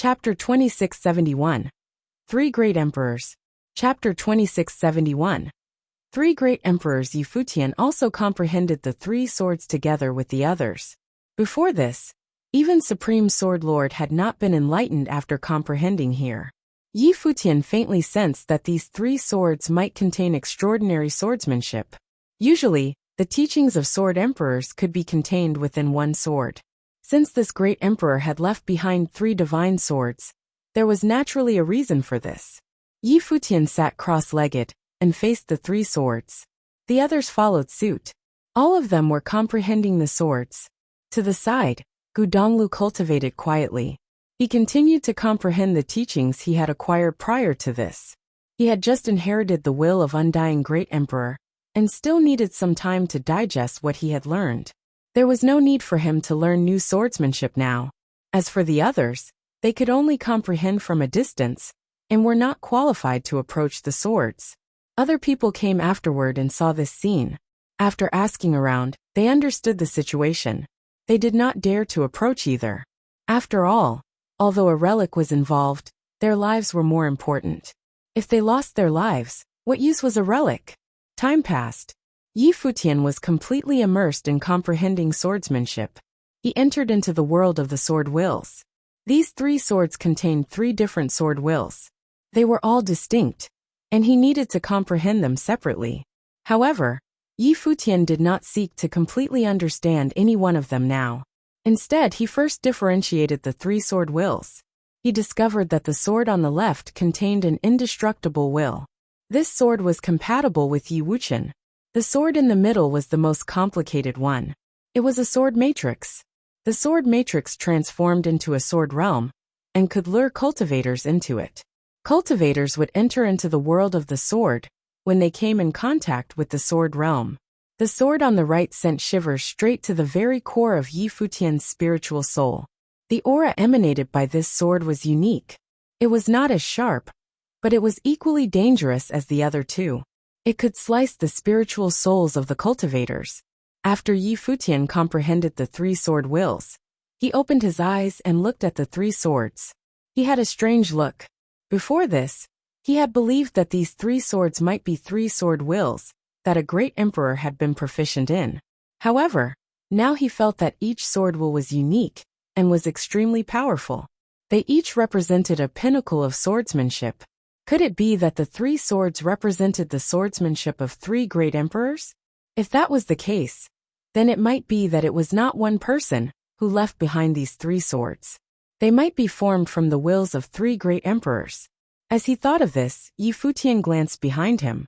Chapter 2671. Three Great Emperors. Chapter 2671. Three great emperors. Futian also comprehended the three swords together with the others. Before this, even Supreme Sword Lord had not been enlightened after comprehending here. Futian faintly sensed that these three swords might contain extraordinary swordsmanship. Usually, the teachings of sword emperors could be contained within one sword. Since this great emperor had left behind three divine swords, there was naturally a reason for this. Futian sat cross-legged and faced the three swords. The others followed suit. All of them were comprehending the swords. To the side, Gudonglu cultivated quietly. He continued to comprehend the teachings he had acquired prior to this. He had just inherited the will of undying great emperor, and still needed some time to digest what he had learned. There was no need for him to learn new swordsmanship now. As for the others, they could only comprehend from a distance, and were not qualified to approach the swords. Other people came afterward and saw this scene. After asking around, they understood the situation. They did not dare to approach either. After all, although a relic was involved, their lives were more important. If they lost their lives, what use was a relic? Time passed. Futian was completely immersed in comprehending swordsmanship. He entered into the world of the sword wills. These three swords contained three different sword wills. They were all distinct, and he needed to comprehend them separately. However, Futian did not seek to completely understand any one of them now. Instead, he first differentiated the three sword wills. He discovered that the sword on the left contained an indestructible will. This sword was compatible with Wuxia. The sword in the middle was the most complicated one. It was a sword matrix. The sword matrix transformed into a sword realm, and could lure cultivators into it. Cultivators would enter into the world of the sword when they came in contact with the sword realm. The sword on the right sent shivers straight to the very core of Futian's spiritual soul. The aura emanated by this sword was unique. It was not as sharp, but it was equally dangerous as the other two. It could slice the spiritual souls of the cultivators. After Futian comprehended the three sword wills, he opened his eyes and looked at the three swords. He had a strange look. Before this, he had believed that these three swords might be three sword wills that a great emperor had been proficient in. However, now he felt that each sword will was unique and was extremely powerful. They each represented a pinnacle of swordsmanship. Could it be that the three swords represented the swordsmanship of three great emperors? If that was the case, then it might be that it was not one person who left behind these three swords. They might be formed from the wills of three great emperors. As he thought of this, Futian glanced behind him.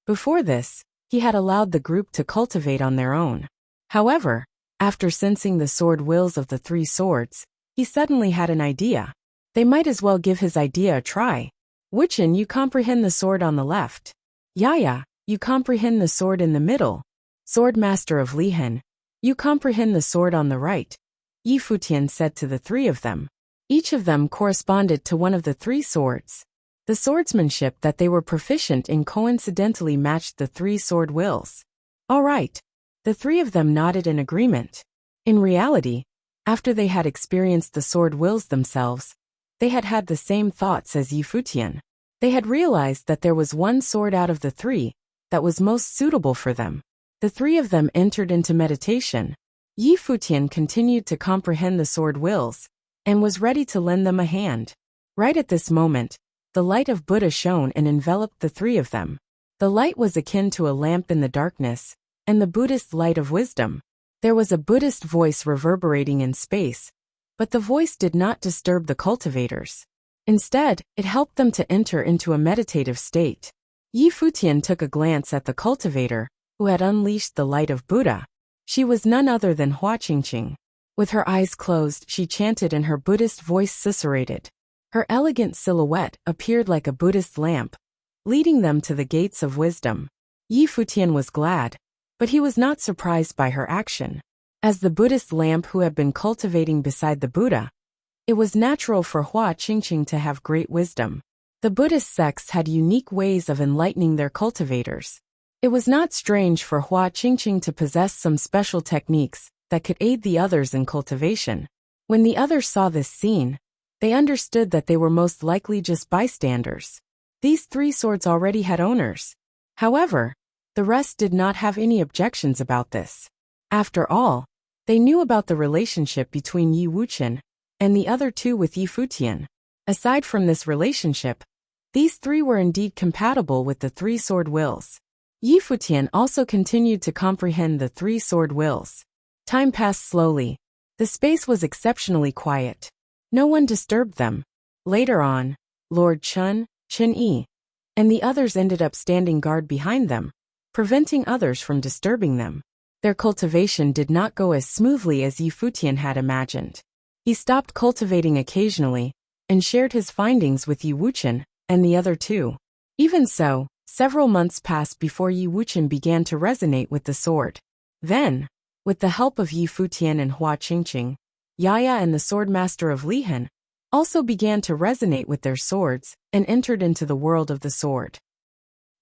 Before this, he had allowed the group to cultivate on their own. However, after sensing the sword wills of the three swords, he suddenly had an idea. They might as well give his idea a try. Wuxia, you comprehend the sword on the left. Yaya, you comprehend the sword in the middle. Swordmaster of Lihen, you comprehend the sword on the right. Futian said to the three of them. Each of them corresponded to one of the three swords. The swordsmanship that they were proficient in coincidentally matched the three sword wills. All right. The three of them nodded in agreement. In reality, after they had experienced the sword wills themselves, they had had the same thoughts as Futian. They had realized that there was one sword out of the three that was most suitable for them. The three of them entered into meditation. Futian continued to comprehend the sword wills, and was ready to lend them a hand. Right at this moment, the light of Buddha shone and enveloped the three of them. The light was akin to a lamp in the darkness, and the Buddhist light of wisdom. There was a Buddhist voice reverberating in space, but the voice did not disturb the cultivators. Instead, it helped them to enter into a meditative state. Futian took a glance at the cultivator, who had unleashed the light of Buddha. She was none other than Hua Qingqing. With her eyes closed, she chanted and her Buddhist voice susurrated. Her elegant silhouette appeared like a Buddhist lamp, leading them to the gates of wisdom. Futian was glad, but he was not surprised by her action. As the Buddhist lamp who had been cultivating beside the Buddha, it was natural for Hua Qingqing to have great wisdom. The Buddhist sects had unique ways of enlightening their cultivators. It was not strange for Hua Qingqing to possess some special techniques that could aid the others in cultivation. When the others saw this scene, They understood that they were most likely just bystanders. These 3 swords already had owners. However, the rest did not have any objections about this. After all, they knew about the relationship between Yi Wuqian and the other 2 with Yi Futian. Aside from this relationship, these 3 were indeed compatible with the 3 sword wills. Yi Futian also continued to comprehend the 3 sword wills. Time passed slowly. The space was exceptionally quiet. No one disturbed them. Later on, Lord Chen, Chen Yi, and the others ended up standing guard behind them, preventing others from disturbing them. Their cultivation did not go as smoothly as Yi Futian had imagined. He stopped cultivating occasionally and shared his findings with Yi Wuqian and the other 2. Even so, several months passed before Yi Wuqian began to resonate with the sword. Then, with the help of Yi Futian and Hua Qingqing, Yaya and the swordmaster of Lihan also began to resonate with their swords and entered into the world of the sword.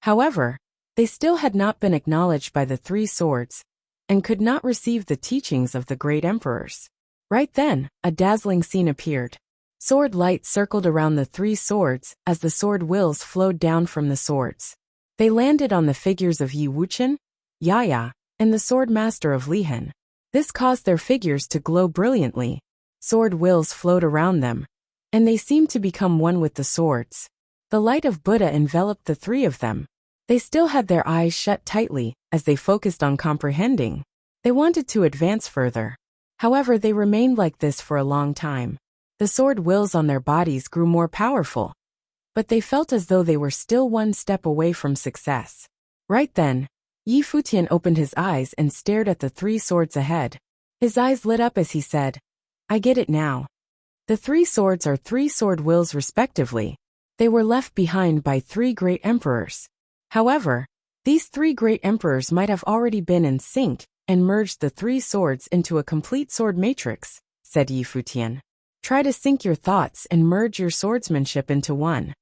However, they still had not been acknowledged by the 3 swords and could not receive the teachings of the great emperors. Right then, a dazzling scene appeared. Sword light circled around the 3 swords as the sword wills flowed down from the swords. They landed on the figures of Yi Wuqian, Yaya, and the swordmaster of Lihan. This caused their figures to glow brilliantly. Sword wills flowed around them, and they seemed to become one with the swords. The light of Buddha enveloped the 3 of them. They still had their eyes shut tightly as they focused on comprehending. They wanted to advance further. However, they remained like this for a long time. The sword wills on their bodies grew more powerful, but they felt as though they were still one step away from success. Right then, Yi Futian opened his eyes and stared at the 3 swords ahead. His eyes lit up as he said, "I get it now." The 3 swords are 3 sword wills respectively. They were left behind by 3 great emperors. However, these 3 great emperors might have already been in sync and merged the 3 swords into a complete sword matrix, said Yi Futian. Try to sync your thoughts and merge your swordsmanship into one.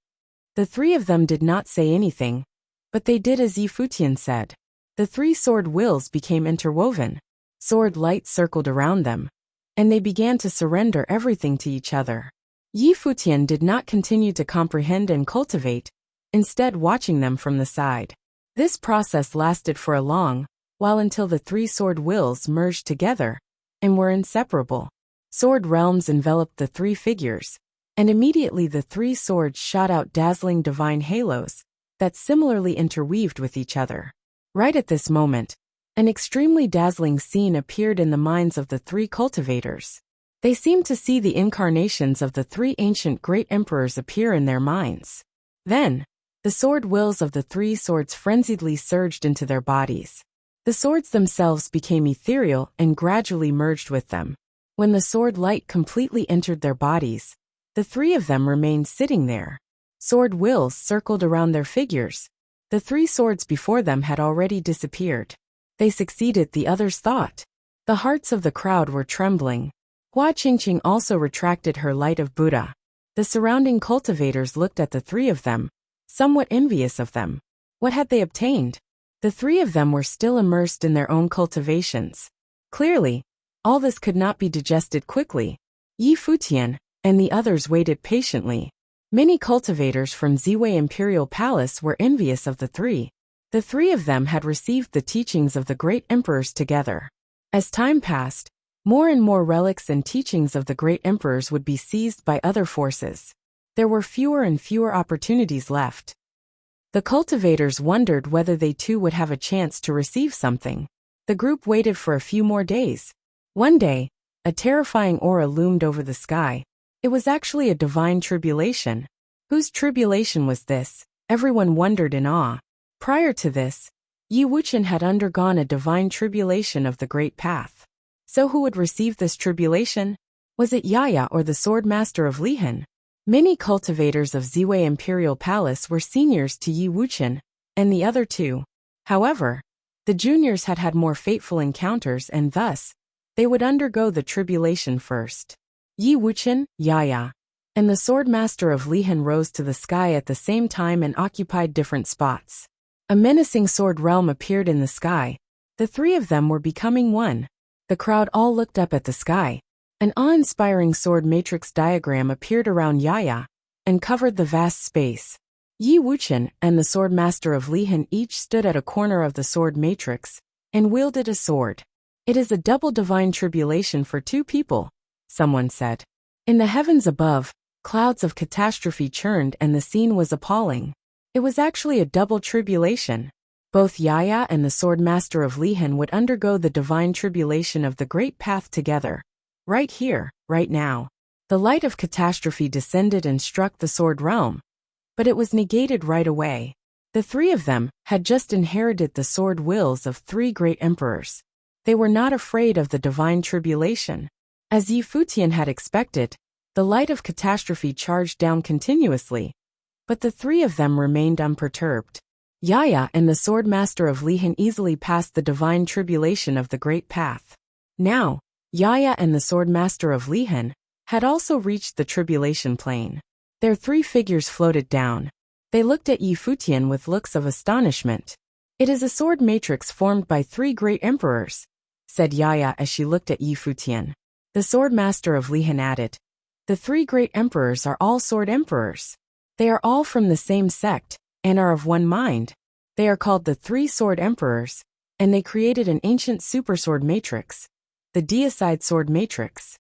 The 3 of them did not say anything, but they did as Yi Futian said. The 3 sword wills became interwoven. Sword light circled around them, and they began to surrender everything to each other. Yi Futian did not continue to comprehend and cultivate, instead watching them from the side. This process lasted for a long while until the 3 sword wills merged together and were inseparable. Sword realms enveloped the 3 figures, and immediately the 3 swords shot out dazzling divine halos that similarly interweaved with each other. Right at this moment, an extremely dazzling scene appeared in the minds of the 3 cultivators. They seemed to see the incarnations of the 3 ancient great emperors appear in their minds. Then, the sword wills of the 3 swords frenziedly surged into their bodies. The swords themselves became ethereal and gradually merged with them. When the sword light completely entered their bodies, the 3 of them remained sitting there. Sword wills circled around their figures. The 3 swords before them had already disappeared. They succeeded, the others thought. The hearts of the crowd were trembling. Hua Qingqing also retracted her light of Buddha. The surrounding cultivators looked at the 3 of them, somewhat envious of them. What had they obtained? The 3 of them were still immersed in their own cultivations. Clearly, all this could not be digested quickly. Yi Futian and the others waited patiently. Many cultivators from Ziwei Imperial Palace were envious of the 3. The 3 of them had received the teachings of the great emperors together. As time passed, more and more relics and teachings of the great emperors would be seized by other forces. There were fewer and fewer opportunities left. The cultivators wondered whether they too would have a chance to receive something. The group waited for a few more days. One day, a terrifying aura loomed over the sky. It was actually a divine tribulation. Whose tribulation was this? Everyone wondered in awe. Prior to this, Yi Wuqian had undergone a divine tribulation of the Great Path. So who would receive this tribulation? Was it Yaya or the swordmaster of Lihan? Many cultivators of Ziwei Imperial Palace were seniors to Yi Wuqian and the other 2. However, the juniors had had more fateful encounters and thus, they would undergo the tribulation first. Yi Wuqian, Yaya, and the swordmaster of Lihan rose to the sky at the same time and occupied different spots. A menacing sword realm appeared in the sky. The 3 of them were becoming one. The crowd all looked up at the sky. An awe-inspiring sword matrix diagram appeared around Yaya and covered the vast space. Yi Wuxian and the sword master of Lihan each stood at a corner of the sword matrix and wielded a sword. It is a double divine tribulation for two people, someone said. In the heavens above, clouds of catastrophe churned and the scene was appalling. It was actually a double tribulation. Both Yaya and the sword master of Lihan would undergo the divine tribulation of the great path together. Right here, right now. The light of catastrophe descended and struck the sword realm, but it was negated right away. The three of them had just inherited the sword wills of three great emperors. They were not afraid of the divine tribulation. As Yi Futian had expected, the light of catastrophe charged down continuously, but the three of them remained unperturbed. Yaya and the sword master of Lihan easily passed the divine tribulation of the great path. Now, Yaya and the sword master of Lihan had also reached the tribulation plane. Their three figures floated down. They looked at Yi Futian with looks of astonishment. "It is a sword matrix formed by three great emperors," said Yaya as she looked at Yi Futian. The sword master of Lihan added, "The three great emperors are all sword emperors. They are all from the same sect and are of one mind. They are called the three sword emperors, and they created an ancient super sword matrix, the Deicide sword matrix."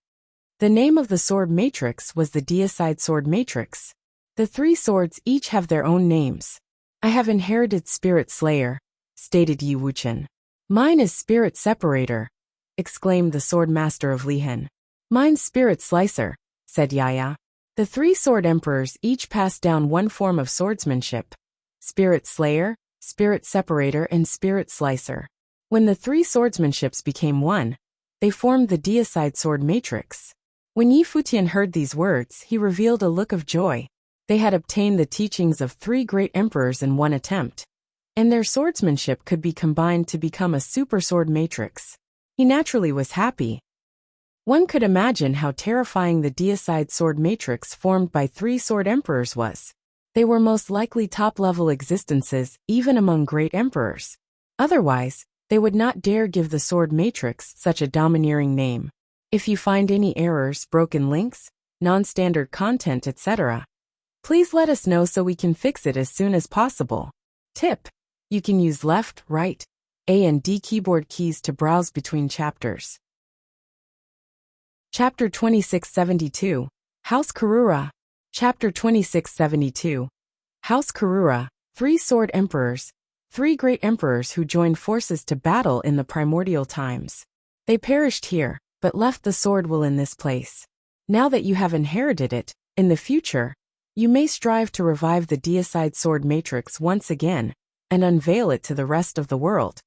The name of the sword matrix was the Deicide sword matrix. The three swords each have their own names. "I have inherited Spirit Slayer," stated Yi Wuxian. "Mine is Spirit Separator," exclaimed the sword master of Lihan. "Mine's Spirit Slicer," said Yaya. The three sword emperors each passed down one form of swordsmanship: Spirit Slayer, Spirit Separator, and Spirit Slicer. When the three swordsmanships became one, they formed the Deicide sword matrix. When Yi Futian heard these words, he revealed a look of joy. They had obtained the teachings of three great emperors in one attempt, and their swordsmanship could be combined to become a super sword matrix. He naturally was happy. One could imagine how terrifying the Deicide sword matrix formed by three sword emperors was. They were most likely top-level existences, even among great emperors. Otherwise, they would not dare give the sword matrix such a domineering name. If you find any errors, broken links, non-standard content, etc., please let us know so we can fix it as soon as possible. Tip: you can use left, right, A and D keyboard keys to browse between chapters. Chapter 2672, House Karura. Chapter 2672, House Karura, Three Sword Emperors, three great emperors who joined forces to battle in the primordial times. They perished here, but left the sword will in this place. Now that you have inherited it, in the future, you may strive to revive the Deicide sword matrix once again, and unveil it to the rest of the world.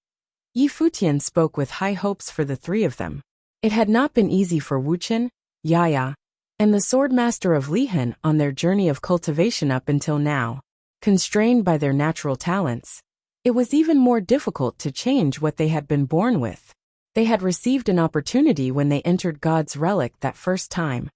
Yi Futian spoke with high hopes for the three of them. It had not been easy for Wuxian, Yaya, and the sword master of Lihan on their journey of cultivation up until now. Constrained by their natural talents, it was even more difficult to change what they had been born with. They had received an opportunity when they entered God's relic that first time,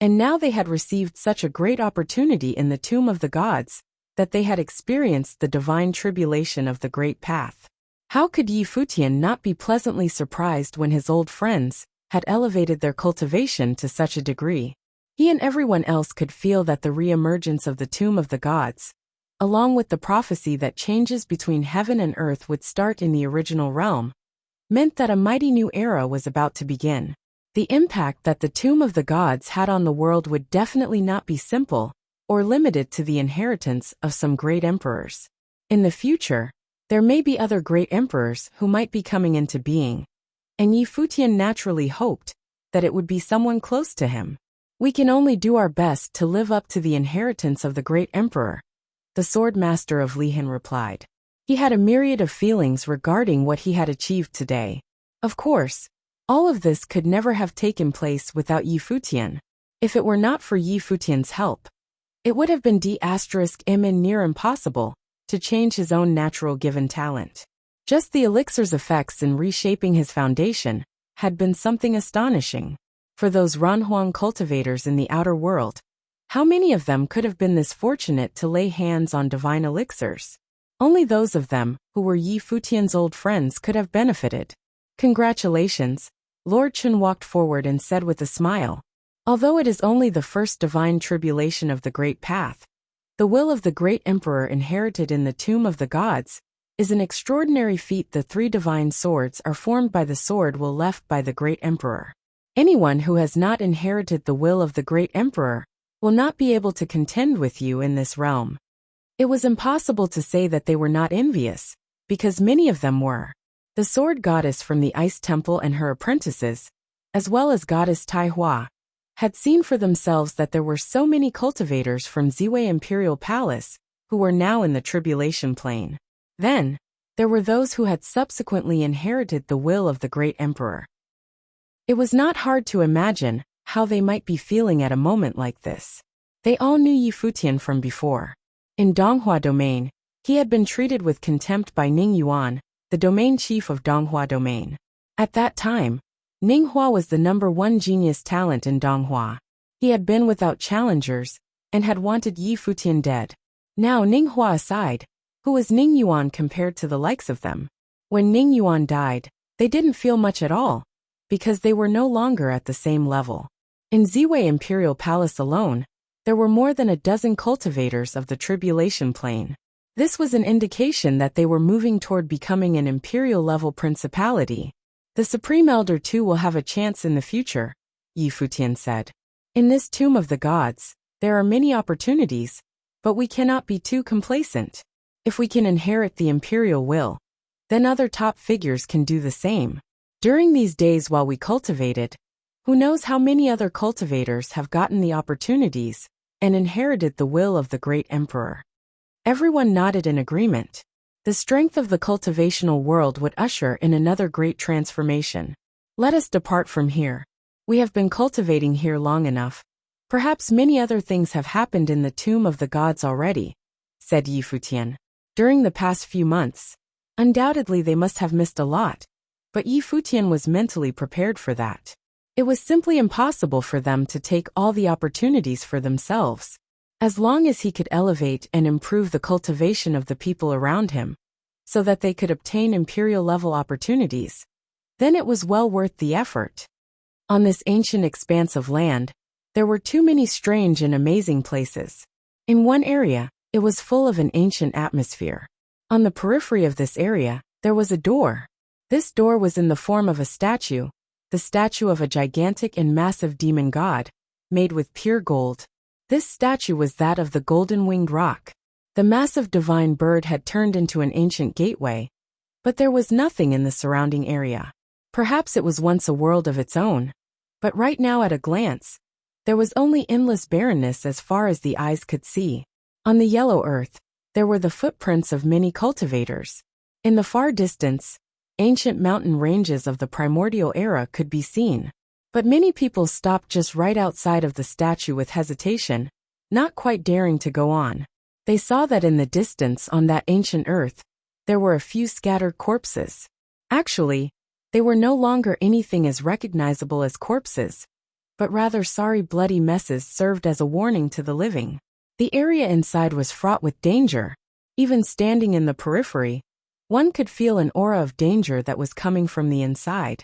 and now they had received such a great opportunity in the tomb of the gods that they had experienced the divine tribulation of the great path. How could Yi Futian not be pleasantly surprised when his old friends had elevated their cultivation to such a degree? He and everyone else could feel that the re-emergence of the tomb of the gods, along with the prophecy that changes between heaven and earth would start in the original realm, meant that a mighty new era was about to begin. The impact that the tomb of the gods had on the world would definitely not be simple or limited to the inheritance of some great emperors. In the future, there may be other great emperors who might be coming into being, and Yi Futian naturally hoped that it would be someone close to him. "We can only do our best to live up to the inheritance of the great emperor," the sword master of Lihan replied. He had a myriad of feelings regarding what he had achieved today. Of course, all of this could never have taken place without Yi Futian. If it were not for Yi Futian's help, it would have been near impossible to change his own natural given talent. Just the elixir's effects in reshaping his foundation had been something astonishing. For those Ranhuang cultivators in the outer world, how many of them could have been this fortunate to lay hands on divine elixirs? Only those of them who were Yi Futian's old friends could have benefited. Congratulations, Lord Chun walked forward and said with a smile, "Although it is only the first divine tribulation of the Great Path, the will of the Great Emperor inherited in the tomb of the gods is an extraordinary feat. The three divine swords are formed by the sword will left by the Great Emperor. Anyone who has not inherited the will of the Great Emperor will not be able to contend with you in this realm." It was impossible to say that they were not envious, because many of them were. The sword goddess from the Ice Temple and her apprentices, as well as goddess Tai Hua, had seen for themselves that there were so many cultivators from Ziwei Imperial Palace who were now in the tribulation plane. Then, there were those who had subsequently inherited the will of the Great Emperor. It was not hard to imagine how they might be feeling at a moment like this. They all knew Yi Futian from before. In Donghua Domain, he had been treated with contempt by Ning Yuan, the domain chief of Donghua Domain. At that time, Ning Hua was the #1 genius talent in Donghua. He had been without challengers, and had wanted Yi Futian dead. Now Ning Hua aside, who was Ning Yuan compared to the likes of them? When Ning Yuan died, they didn't feel much at all, because they were no longer at the same level. In Ziwei Imperial Palace alone, there were more than a dozen cultivators of the tribulation plane. This was an indication that they were moving toward becoming an imperial-level principality. "The Supreme Elder too will have a chance in the future," Yi Futian said. "In this tomb of the gods, there are many opportunities, but we cannot be too complacent. If we can inherit the imperial will, then other top figures can do the same. During these days while we cultivated, who knows how many other cultivators have gotten the opportunities and inherited the will of the Great Emperor." Everyone nodded in agreement. The strength of the cultivational world would usher in another great transformation. "Let us depart from here. We have been cultivating here long enough. Perhaps many other things have happened in the tomb of the gods already," said Yi Futian. During the past few months, undoubtedly they must have missed a lot, but Yi Futian was mentally prepared for that. It was simply impossible for them to take all the opportunities for themselves. As long as he could elevate and improve the cultivation of the people around him, so that they could obtain imperial-level opportunities, then it was well worth the effort. On this ancient expanse of land, there were too many strange and amazing places. In one area, it was full of an ancient atmosphere. On the periphery of this area, there was a door. This door was in the form of a statue, the statue of a gigantic and massive demon god, made with pure gold. This statue was that of the golden-winged roc. The massive divine bird had turned into an ancient gateway, but there was nothing in the surrounding area. Perhaps it was once a world of its own, but right now at a glance, there was only endless barrenness as far as the eyes could see. On the yellow earth, there were the footprints of many cultivators. In the far distance, ancient mountain ranges of the primordial era could be seen. But many people stopped just right outside of the statue with hesitation, not quite daring to go on. They saw that in the distance on that ancient earth, there were a few scattered corpses. Actually, they were no longer anything as recognizable as corpses, but rather sorry bloody messes served as a warning to the living. The area inside was fraught with danger. Even standing in the periphery, one could feel an aura of danger that was coming from the inside.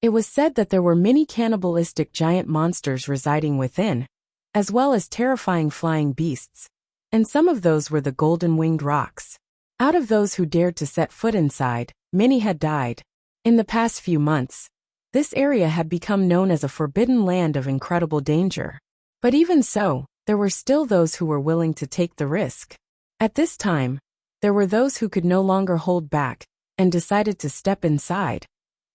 It was said that there were many cannibalistic giant monsters residing within, as well as terrifying flying beasts, and some of those were the golden-winged rocs. Out of those who dared to set foot inside, many had died. In the past few months, this area had become known as a forbidden land of incredible danger. But even so, there were still those who were willing to take the risk. At this time, there were those who could no longer hold back, and decided to step inside,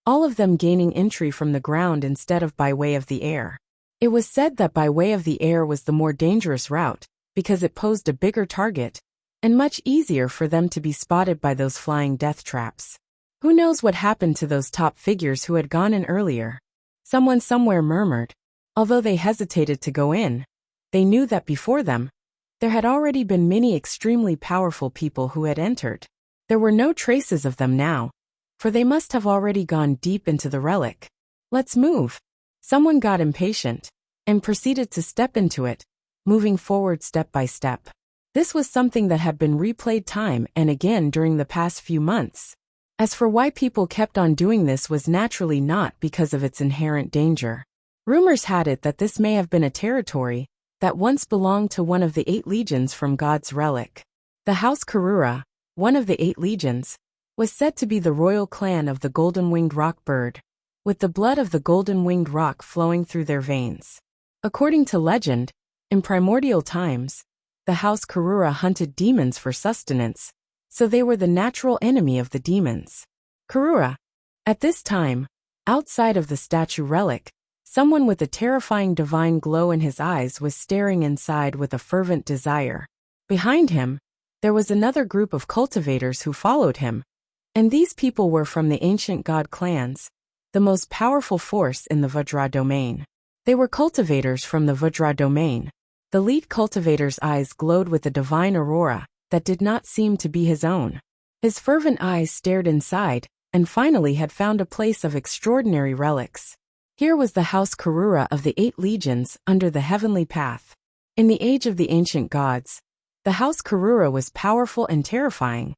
all of them gaining entry from the ground instead of by way of the air. It was said that by way of the air was the more dangerous route, because it posed a bigger target, and much easier for them to be spotted by those flying death traps. Who knows what happened to those top figures who had gone in earlier? Someone somewhere murmured. Although they hesitated to go in, they knew that before them, there had already been many extremely powerful people who had entered. There were no traces of them now, for they must have already gone deep into the relic. "Let's move." Someone got impatient, and proceeded to step into it, moving forward step by step. This was something that had been replayed time and again during the past few months. As for why people kept on doing this was naturally not because of its inherent danger. Rumors had it that this may have been a territory that once belonged to one of the 8 legions from God's relic. The House Karura, one of the 8 legions, was said to be the royal clan of the golden-winged rock bird, with the blood of the golden-winged rock flowing through their veins. According to legend, in primordial times, the House Karura hunted demons for sustenance, so they were the natural enemy of the demons. Karura. At this time, outside of the statue relic, someone with a terrifying divine glow in his eyes was staring inside with a fervent desire. Behind him, there was another group of cultivators who followed him, and these people were from the ancient god clans, the most powerful force in the Vajra domain. They were cultivators from the Vajra domain. The lead cultivator's eyes glowed with a divine aurora that did not seem to be his own. His fervent eyes stared inside, and finally had found a place of extraordinary relics. Here was the House Karura of the 8 legions under the heavenly path. In the age of the ancient gods, the House Karura was powerful and terrifying,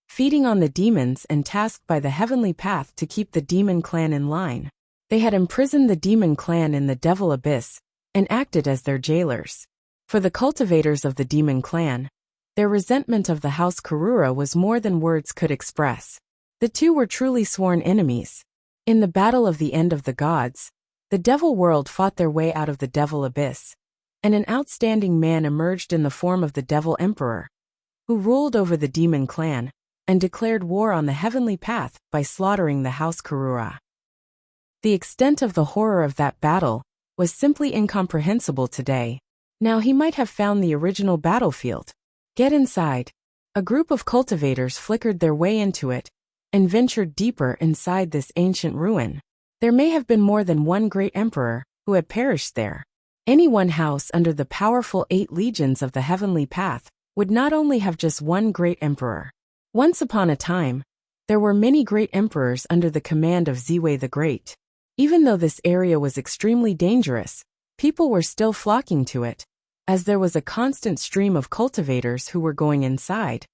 feeding on the demons and tasked by the heavenly path to keep the demon clan in line. They had imprisoned the demon clan in the devil abyss and acted as their jailers. For the cultivators of the demon clan, their resentment of the House Karura was more than words could express. The two were truly sworn enemies. In the battle of the end of the gods, the devil world fought their way out of the devil abyss, and an outstanding man emerged in the form of the devil emperor, who ruled over the demon clan and declared war on the heavenly path by slaughtering the House Karura. The extent of the horror of that battle was simply incomprehensible today. Now he might have found the original battlefield. Get inside. A group of cultivators flickered their way into it and ventured deeper inside this ancient ruin. There may have been more than one great emperor who had perished there. Any one house under the powerful 8 legions of the heavenly path would not only have just one great emperor. Once upon a time, there were many great emperors under the command of Ziwei the Great. Even though this area was extremely dangerous, people were still flocking to it, as there was a constant stream of cultivators who were going inside,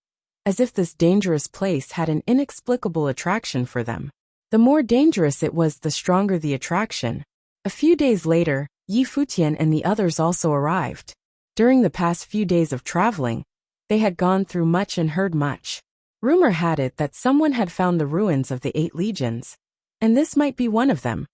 as if this dangerous place had an inexplicable attraction for them. The more dangerous it was, the stronger the attraction. A few days later, Futian and the others also arrived. During the past few days of traveling, they had gone through much and heard much. Rumor had it that someone had found the ruins of the 8 legions, and this might be one of them.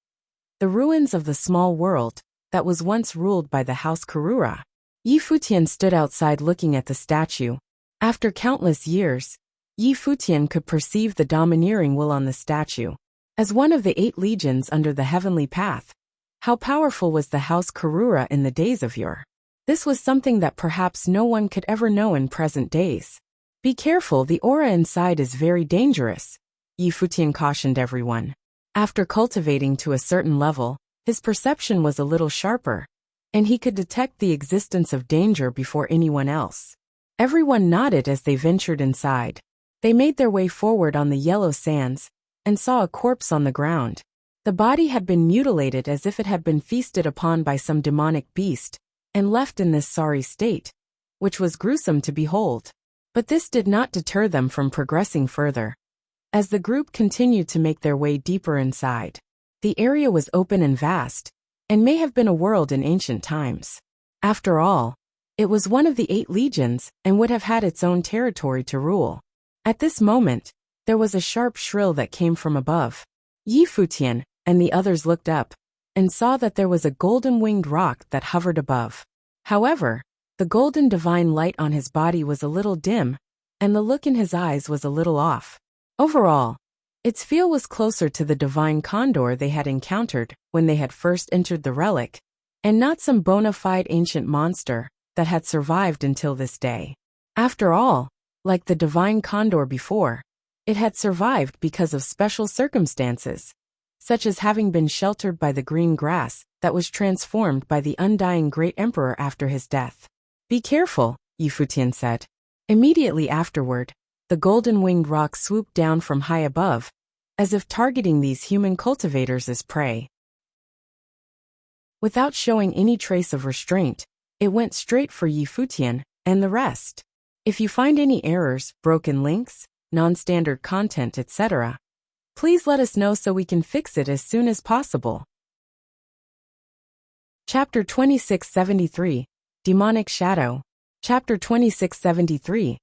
The ruins of the small world that was once ruled by the House Karura. Futian stood outside looking at the statue. After countless years, Futian could perceive the domineering will on the statue. As one of the 8 legions under the heavenly path, how powerful was the House Karura in the days of yore? This was something that perhaps no one could ever know in present days. Be careful, the aura inside is very dangerous, Futian cautioned everyone. After cultivating to a certain level, his perception was a little sharper, and he could detect the existence of danger before anyone else. Everyone nodded as they ventured inside. They made their way forward on the yellow sands and saw a corpse on the ground. The body had been mutilated as if it had been feasted upon by some demonic beast and left in this sorry state, which was gruesome to behold. But this did not deter them from progressing further. As the group continued to make their way deeper inside, the area was open and vast, and may have been a world in ancient times. After all, it was one of the 8 legions and would have had its own territory to rule. At this moment, there was a sharp shrill that came from above. Futian and the others looked up and saw that there was a golden-winged rock that hovered above. However, the golden divine light on his body was a little dim, and the look in his eyes was a little off. Overall, its feel was closer to the divine condor they had encountered when they had first entered the relic, and not some bona fide ancient monster that had survived until this day. After all, like the divine condor before, it had survived because of special circumstances, such as having been sheltered by the green grass that was transformed by the undying great emperor after his death. Be careful, Futian said. Immediately afterward, the golden-winged rock swooped down from high above, as if targeting these human cultivators as prey. Without showing any trace of restraint, it went straight for Futian and the rest. If you find any errors, broken links, non-standard content, etc. Please let us know so we can fix it as soon as possible. Chapter 2673, Demonic Shadow. Chapter 2673,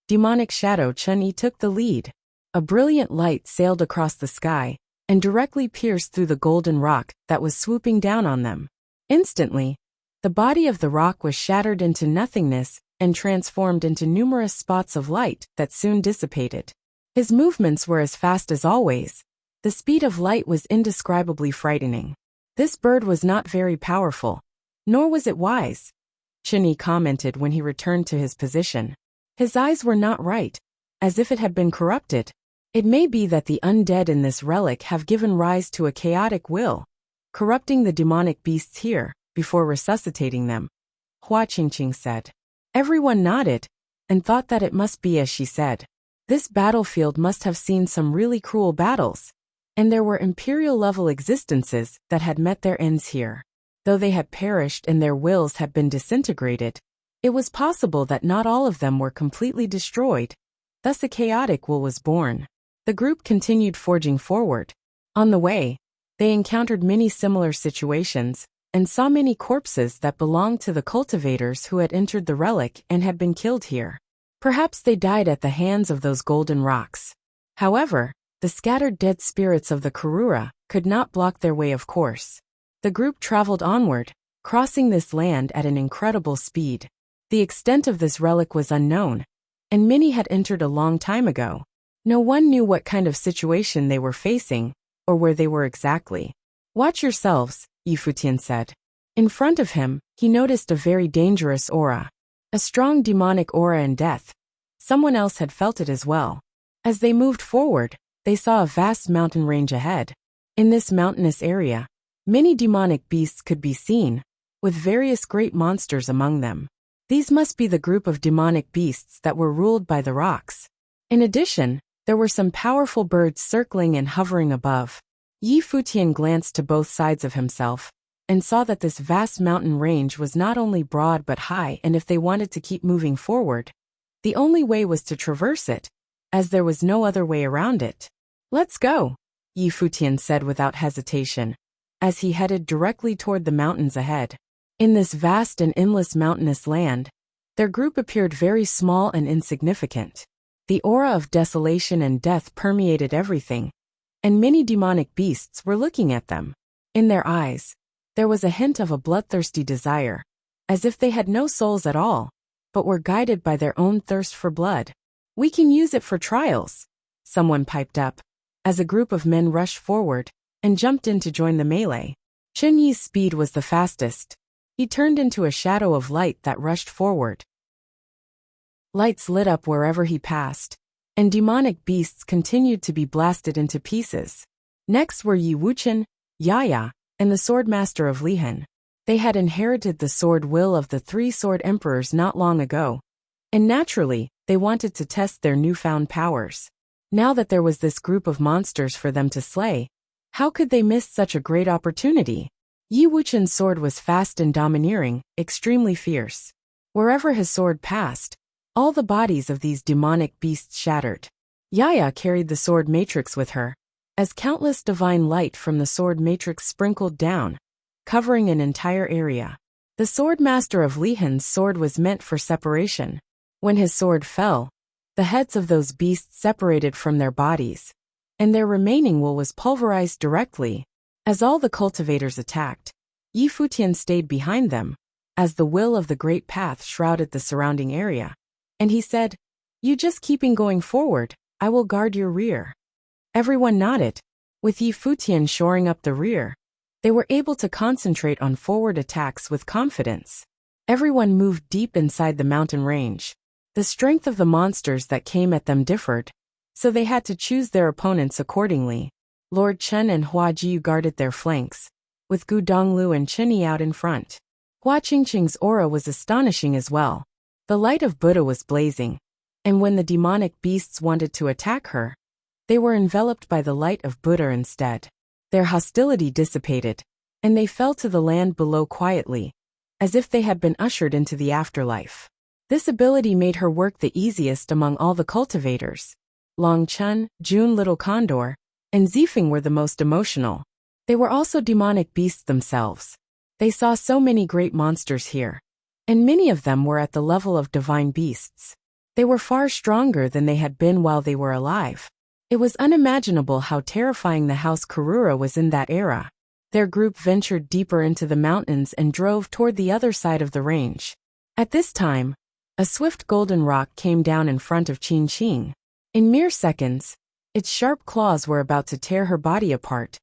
Demonic Shadow. Chun-Yi took the lead. A brilliant light sailed across the sky and directly pierced through the golden rock that was swooping down on them. Instantly, the body of the rock was shattered into nothingness and transformed into numerous spots of light that soon dissipated. His movements were as fast as always. The speed of light was indescribably frightening. This bird was not very powerful, nor was it wise, Chun-Yi commented when he returned to his position. His eyes were not right, as if it had been corrupted. It may be that the undead in this relic have given rise to a chaotic will, corrupting the demonic beasts here, before resuscitating them, Hua Qingqing said. Everyone nodded, and thought that it must be as she said. This battlefield must have seen some really cruel battles, and there were imperial-level existences that had met their ends here. Though they had perished and their wills had been disintegrated, it was possible that not all of them were completely destroyed. Thus a chaotic will was born. The group continued forging forward. On the way, they encountered many similar situations, and saw many corpses that belonged to the cultivators who had entered the relic and had been killed here. Perhaps they died at the hands of those golden rocks. However, the scattered dead spirits of the Karura could not block their way of course. The group traveled onward, crossing this land at an incredible speed. The extent of this relic was unknown, and many had entered a long time ago. No one knew what kind of situation they were facing, or where they were exactly. Watch yourselves, Futian said. In front of him, he noticed a very dangerous aura. A strong demonic aura and death. Someone else had felt it as well. As they moved forward, they saw a vast mountain range ahead. In this mountainous area, many demonic beasts could be seen, with various great monsters among them. These must be the group of demonic beasts that were ruled by the rocks. In addition, there were some powerful birds circling and hovering above. Futian glanced to both sides of himself, and saw that this vast mountain range was not only broad but high, and if they wanted to keep moving forward, the only way was to traverse it, as there was no other way around it. Let's go, Futian said without hesitation, as he headed directly toward the mountains ahead. In this vast and endless mountainous land, their group appeared very small and insignificant. The aura of desolation and death permeated everything, and many demonic beasts were looking at them. In their eyes, there was a hint of a bloodthirsty desire, as if they had no souls at all, but were guided by their own thirst for blood. We can use it for trials, someone piped up, as a group of men rushed forward and jumped in to join the melee. Chun-Yi's speed was the fastest. He turned into a shadow of light that rushed forward. Lights lit up wherever he passed, and demonic beasts continued to be blasted into pieces. Next were Yi Wuchen, Yaya, and the Swordmaster of Lihan. They had inherited the sword will of the three sword emperors not long ago, and naturally, they wanted to test their newfound powers. Now that there was this group of monsters for them to slay, how could they miss such a great opportunity? Yi Wuchen's sword was fast and domineering, extremely fierce. Wherever his sword passed, all the bodies of these demonic beasts shattered. Yaya carried the sword matrix with her, as countless divine light from the sword matrix sprinkled down, covering an entire area. The Swordmaster of Lihan's sword was meant for separation. When his sword fell, the heads of those beasts separated from their bodies, and their remaining will was pulverized directly. As all the cultivators attacked, Yi Futian stayed behind them, as the will of the Great Path shrouded the surrounding area. And he said, "You just keeping going forward, I will guard your rear." Everyone nodded. With Yi Futian shoring up the rear, they were able to concentrate on forward attacks with confidence. Everyone moved deep inside the mountain range. The strength of the monsters that came at them differed, so they had to choose their opponents accordingly. Lord Chen and Hua Jiu guarded their flanks, with Gu Donglu and Chun-Yi out in front. Hua Qingqing's aura was astonishing as well. The light of Buddha was blazing, and when the demonic beasts wanted to attack her, they were enveloped by the light of Buddha instead. Their hostility dissipated, and they fell to the land below quietly, as if they had been ushered into the afterlife. This ability made her work the easiest among all the cultivators. Long Chun, June Little Condor, and Zifeng were the most emotional. They were also demonic beasts themselves. They saw so many great monsters here, and many of them were at the level of divine beasts. They were far stronger than they had been while they were alive. It was unimaginable how terrifying the House Karura was in that era. Their group ventured deeper into the mountains and drove toward the other side of the range. At this time, a swift golden rock came down in front of Qin Qing. In mere seconds, its sharp claws were about to tear her body apart,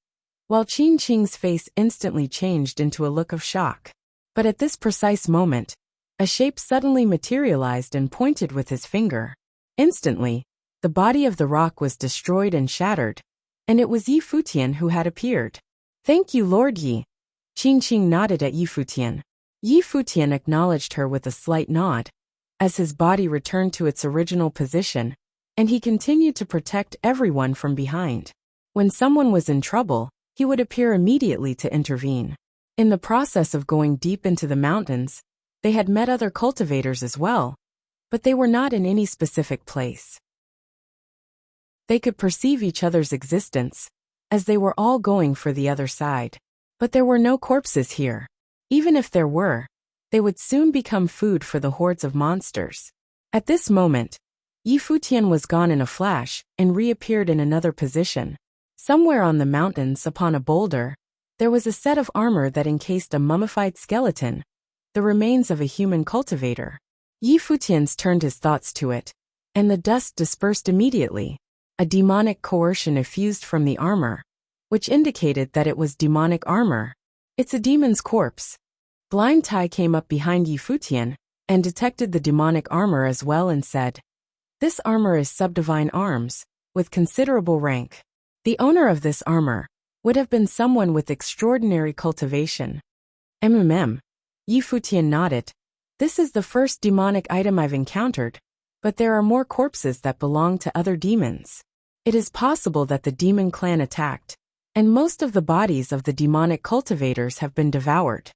while Qin Qing's face instantly changed into a look of shock. But at this precise moment, a shape suddenly materialized and pointed with his finger. Instantly, the body of the rock was destroyed and shattered, and it was Yi Futian who had appeared. "Thank you, Lord Yi." Qin Qing nodded at Yi Futian. Yi Futian acknowledged her with a slight nod, as his body returned to its original position, and he continued to protect everyone from behind. When someone was in trouble, he would appear immediately to intervene. In the process of going deep into the mountains, they had met other cultivators as well, but they were not in any specific place. They could perceive each other's existence, as they were all going for the other side. But there were no corpses here. Even if there were, they would soon become food for the hordes of monsters. At this moment, Yi Futian was gone in a flash and reappeared in another position. Somewhere on the mountains upon a boulder, there was a set of armor that encased a mummified skeleton, the remains of a human cultivator. Yi Futian turned his thoughts to it, and the dust dispersed immediately. A demonic coercion effused from the armor, which indicated that it was demonic armor. "It's a demon's corpse." Blind Tai came up behind Yi Futian and detected the demonic armor as well and said, "This armor is subdivine arms, with considerable rank. The owner of this armor would have been someone with extraordinary cultivation." Yi Futian nodded. "This is the first demonic item I've encountered, but there are more corpses that belong to other demons. It is possible that the demon clan attacked, and most of the bodies of the demonic cultivators have been devoured.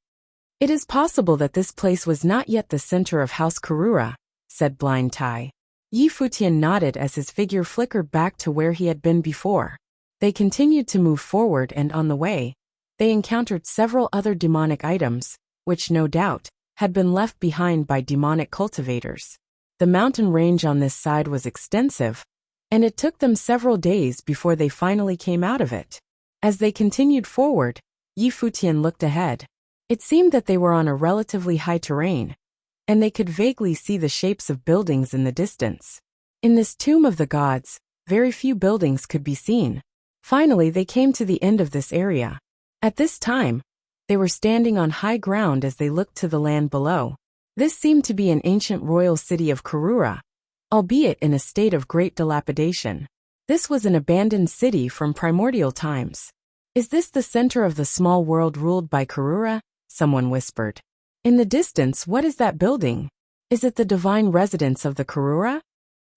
It is possible that this place was not yet the center of House Karura," said Blind Tai. Yi Futian nodded as his figure flickered back to where he had been before. They continued to move forward, and on the way, they encountered several other demonic items, which no doubt had been left behind by demonic cultivators. The mountain range on this side was extensive, and it took them several days before they finally came out of it. As they continued forward, Yi Futian looked ahead. It seemed that they were on a relatively high terrain, and they could vaguely see the shapes of buildings in the distance. In this tomb of the gods, very few buildings could be seen. Finally, they came to the end of this area. At this time, they were standing on high ground as they looked to the land below. This seemed to be an ancient royal city of Karura, albeit in a state of great dilapidation. This was an abandoned city from primordial times. "Is this the center of the small world ruled by Karura?" someone whispered. "In the distance, what is that building? Is it the divine residence of the Karura?"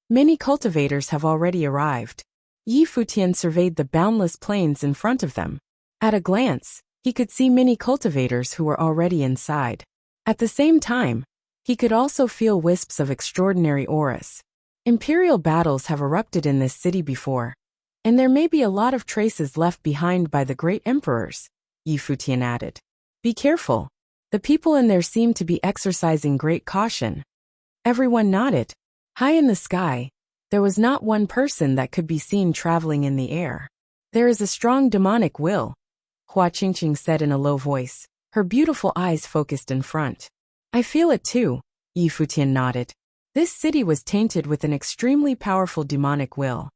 Many cultivators have already arrived. Yi Futian surveyed the boundless plains in front of them. At a glance, he could see many cultivators who were already inside. At the same time, he could also feel wisps of extraordinary auras. Imperial battles have erupted in this city before, and there may be a lot of traces left behind by the great emperors, Yi Futian added. "Be careful. The people in there seem to be exercising great caution." Everyone nodded. High in the sky, there was not one person that could be seen traveling in the air. "There is a strong demonic will," Hua Qingqing said in a low voice, her beautiful eyes focused in front. "I feel it too," Yi Futian nodded. This city was tainted with an extremely powerful demonic will.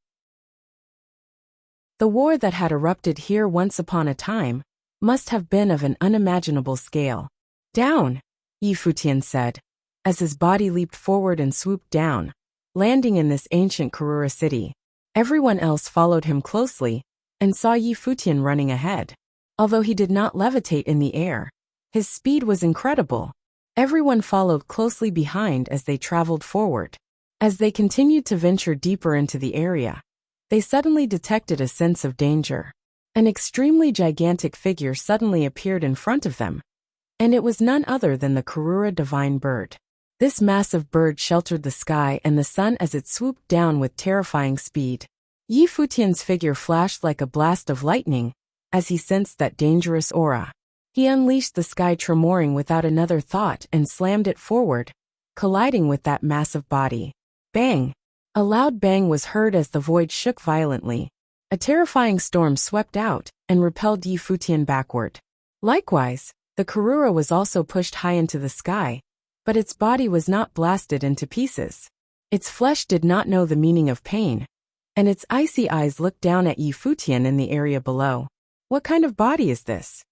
The war that had erupted here once upon a time must have been of an unimaginable scale. "Down," Yi Futian said, as his body leaped forward and swooped down, landing in this ancient Karura city. Everyone else followed him closely and saw Yi Futian running ahead. Although he did not levitate in the air, his speed was incredible. Everyone followed closely behind as they traveled forward. As they continued to venture deeper into the area, they suddenly detected a sense of danger. An extremely gigantic figure suddenly appeared in front of them, and it was none other than the Karura divine bird. This massive bird sheltered the sky and the sun as it swooped down with terrifying speed. Yi Futian's figure flashed like a blast of lightning as he sensed that dangerous aura. He unleashed the sky tremoring without another thought and slammed it forward, colliding with that massive body. Bang! A loud bang was heard as the void shook violently. A terrifying storm swept out and repelled Yi Futian backward. Likewise, the Karura was also pushed high into the sky, but its body was not blasted into pieces. Its flesh did not know the meaning of pain, and its icy eyes looked down at Yi Futian in the area below. What kind of body is this?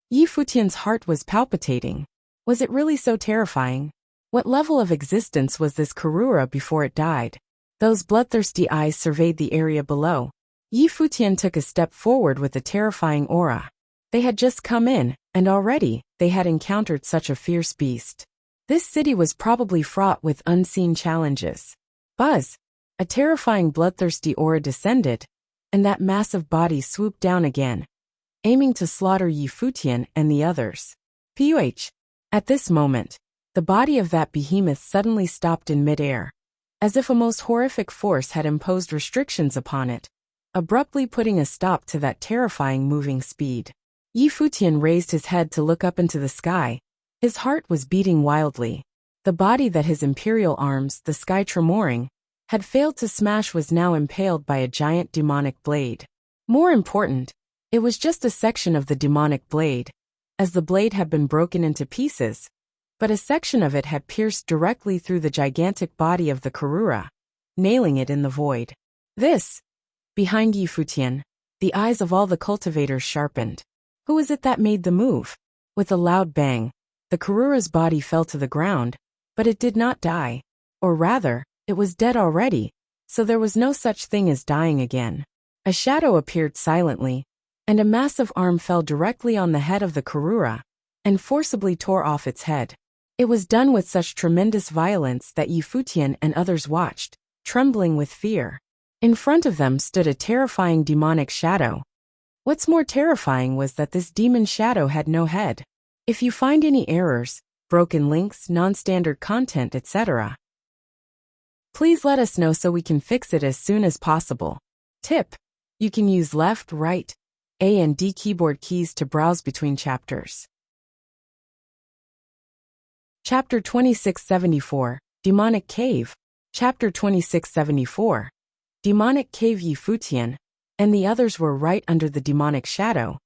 Yi Futian's heart was palpitating. Was it really so terrifying? What level of existence was this Karura before it died? Those bloodthirsty eyes surveyed the area below. Yi Futian took a step forward with a terrifying aura. They had just come in, and already, they had encountered such a fierce beast. This city was probably fraught with unseen challenges. Buzz! A terrifying bloodthirsty aura descended, and that massive body swooped down again, aiming to slaughter Yi Futian and the others. Puh! At this moment, the body of that behemoth suddenly stopped in midair, as if a most horrific force had imposed restrictions upon it, abruptly putting a stop to that terrifying moving speed. Yi Futian raised his head to look up into the sky. His heart was beating wildly. The body that his imperial arms, the sky tremoring, had failed to smash was now impaled by a giant demonic blade. More important, it was just a section of the demonic blade, as the blade had been broken into pieces, but a section of it had pierced directly through the gigantic body of the Karura, nailing it in the void. This! Behind Yi Futian, the eyes of all the cultivators sharpened. Who was it that made the move? With a loud bang, the Karura's body fell to the ground, but it did not die. Or rather, it was dead already, so there was no such thing as dying again. A shadow appeared silently, and a massive arm fell directly on the head of the Karura, and forcibly tore off its head. It was done with such tremendous violence that Yi Futian and others watched, trembling with fear. In front of them stood a terrifying demonic shadow. What's more terrifying was that this demon shadow had no head. If you find any errors, broken links, non-standard content, etc., please let us know so we can fix it as soon as possible. Tip: you can use left, right, A and D keyboard keys to browse between chapters. Chapter 2674, Demonic Cave. Chapter 2674. Demonic Cave. Yi Futian and the others were right under the demonic shadow,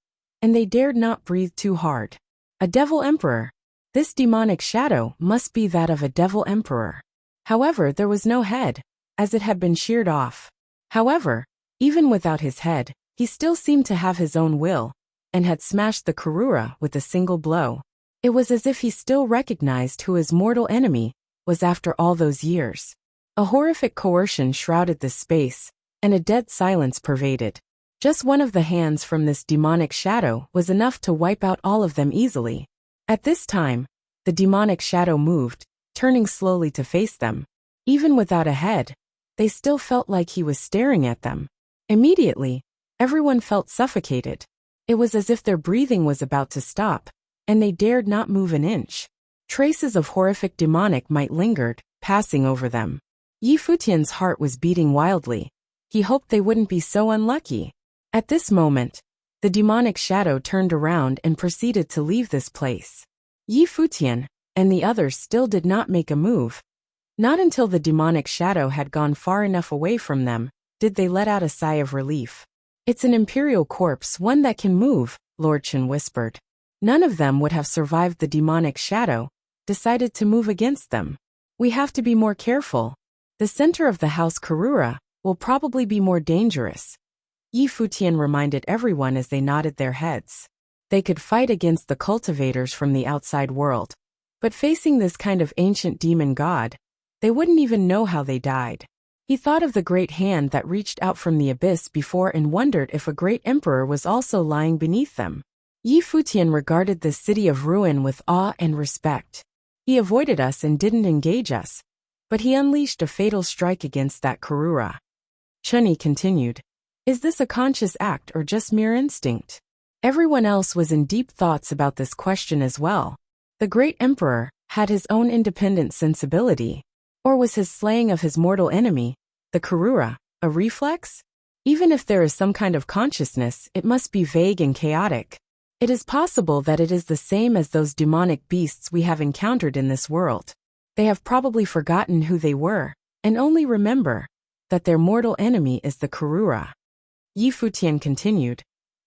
and they dared not breathe too hard. A devil emperor. This demonic shadow must be that of a devil emperor. However, there was no head, as it had been sheared off. However, even without his head, he still seemed to have his own will, and had smashed the Karura with a single blow. It was as if he still recognized who his mortal enemy was after all those years. A horrific coercion shrouded this space, and a dead silence pervaded. Just one of the hands from this demonic shadow was enough to wipe out all of them easily. At this time, the demonic shadow moved, turning slowly to face them. Even without a head, they still felt like he was staring at them. Immediately, everyone felt suffocated. It was as if their breathing was about to stop, and they dared not move an inch. Traces of horrific demonic might lingered, passing over them. Yi Futian's heart was beating wildly. He hoped they wouldn't be so unlucky. At this moment, the demonic shadow turned around and proceeded to leave this place. Yi Futian and the others still did not make a move. Not until the demonic shadow had gone far enough away from them did they let out a sigh of relief. It's an imperial corpse, one that can move, Lord Chen whispered. None of them would have survived the demonic shadow, decided to move against them. We have to be more careful. The center of the house Karura will probably be more dangerous. Yi Futian reminded everyone as they nodded their heads. They could fight against the cultivators from the outside world, but facing this kind of ancient demon god, they wouldn't even know how they died. He thought of the great hand that reached out from the abyss before and wondered if a great emperor was also lying beneath them. Yi Futian regarded this city of ruin with awe and respect. He avoided us and didn't engage us, but he unleashed a fatal strike against that Karura. Chunyi continued. Is this a conscious act or just mere instinct? Everyone else was in deep thoughts about this question as well. The great emperor, had his own independent sensibility? Or was his slaying of his mortal enemy, the Karura, a reflex? Even if there is some kind of consciousness, it must be vague and chaotic. It is possible that it is the same as those demonic beasts we have encountered in this world. They have probably forgotten who they were, and only remember that their mortal enemy is the Karura. Yi Futian continued.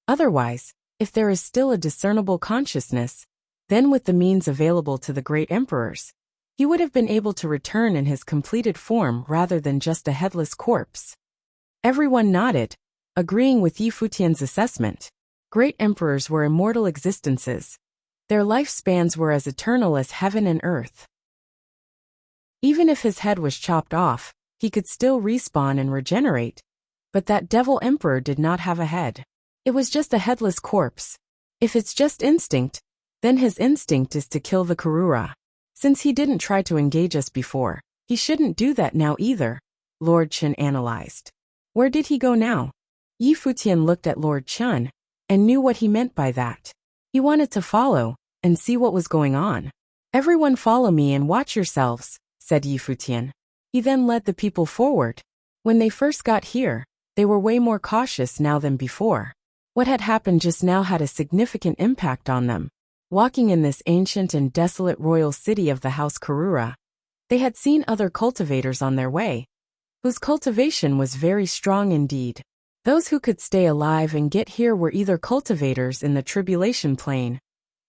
Otherwise, if there is still a discernible consciousness, then with the means available to the great emperors, he would have been able to return in his completed form rather than just a headless corpse. Everyone nodded, agreeing with Yi Futian's assessment. Great emperors were immortal existences. Their lifespans were as eternal as heaven and earth. Even if his head was chopped off, he could still respawn and regenerate. But that devil emperor did not have a head. It was just a headless corpse. If it's just instinct, then his instinct is to kill the Karura. Since he didn't try to engage us before, he shouldn't do that now either, Lord Chen analyzed. Where did he go now? Yi Futian looked at Lord Chen and knew what he meant by that. He wanted to follow and see what was going on. Everyone follow me and watch yourselves, said Yi Futian. He then led the people forward. When they first got here, they were way more cautious now than before. What had happened just now had a significant impact on them. Walking in this ancient and desolate royal city of the House Karura, they had seen other cultivators on their way, whose cultivation was very strong indeed. Those who could stay alive and get here were either cultivators in the tribulation plane,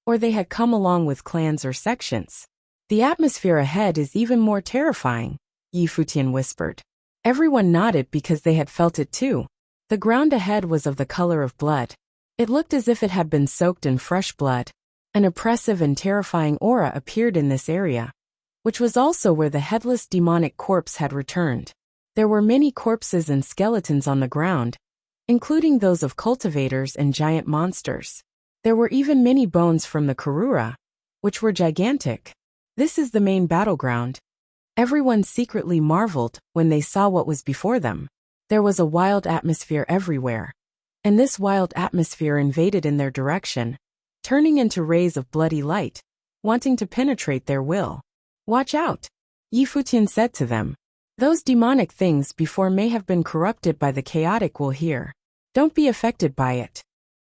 or they had come along with clans or sections. The atmosphere ahead is even more terrifying, Yi Futian whispered. Everyone nodded because they had felt it too. The ground ahead was of the color of blood. It looked as if it had been soaked in fresh blood. An oppressive and terrifying aura appeared in this area, which was also where the headless demonic corpse had returned. There were many corpses and skeletons on the ground, including those of cultivators and giant monsters. There were even many bones from the Karura, which were gigantic. This is the main battleground. Everyone secretly marveled when they saw what was before them. There was a wild atmosphere everywhere, and this wild atmosphere invaded in their direction, turning into rays of bloody light, wanting to penetrate their will. Watch out, Yi Futian said to them. Those demonic things before may have been corrupted by the chaotic will here. Don't be affected by it.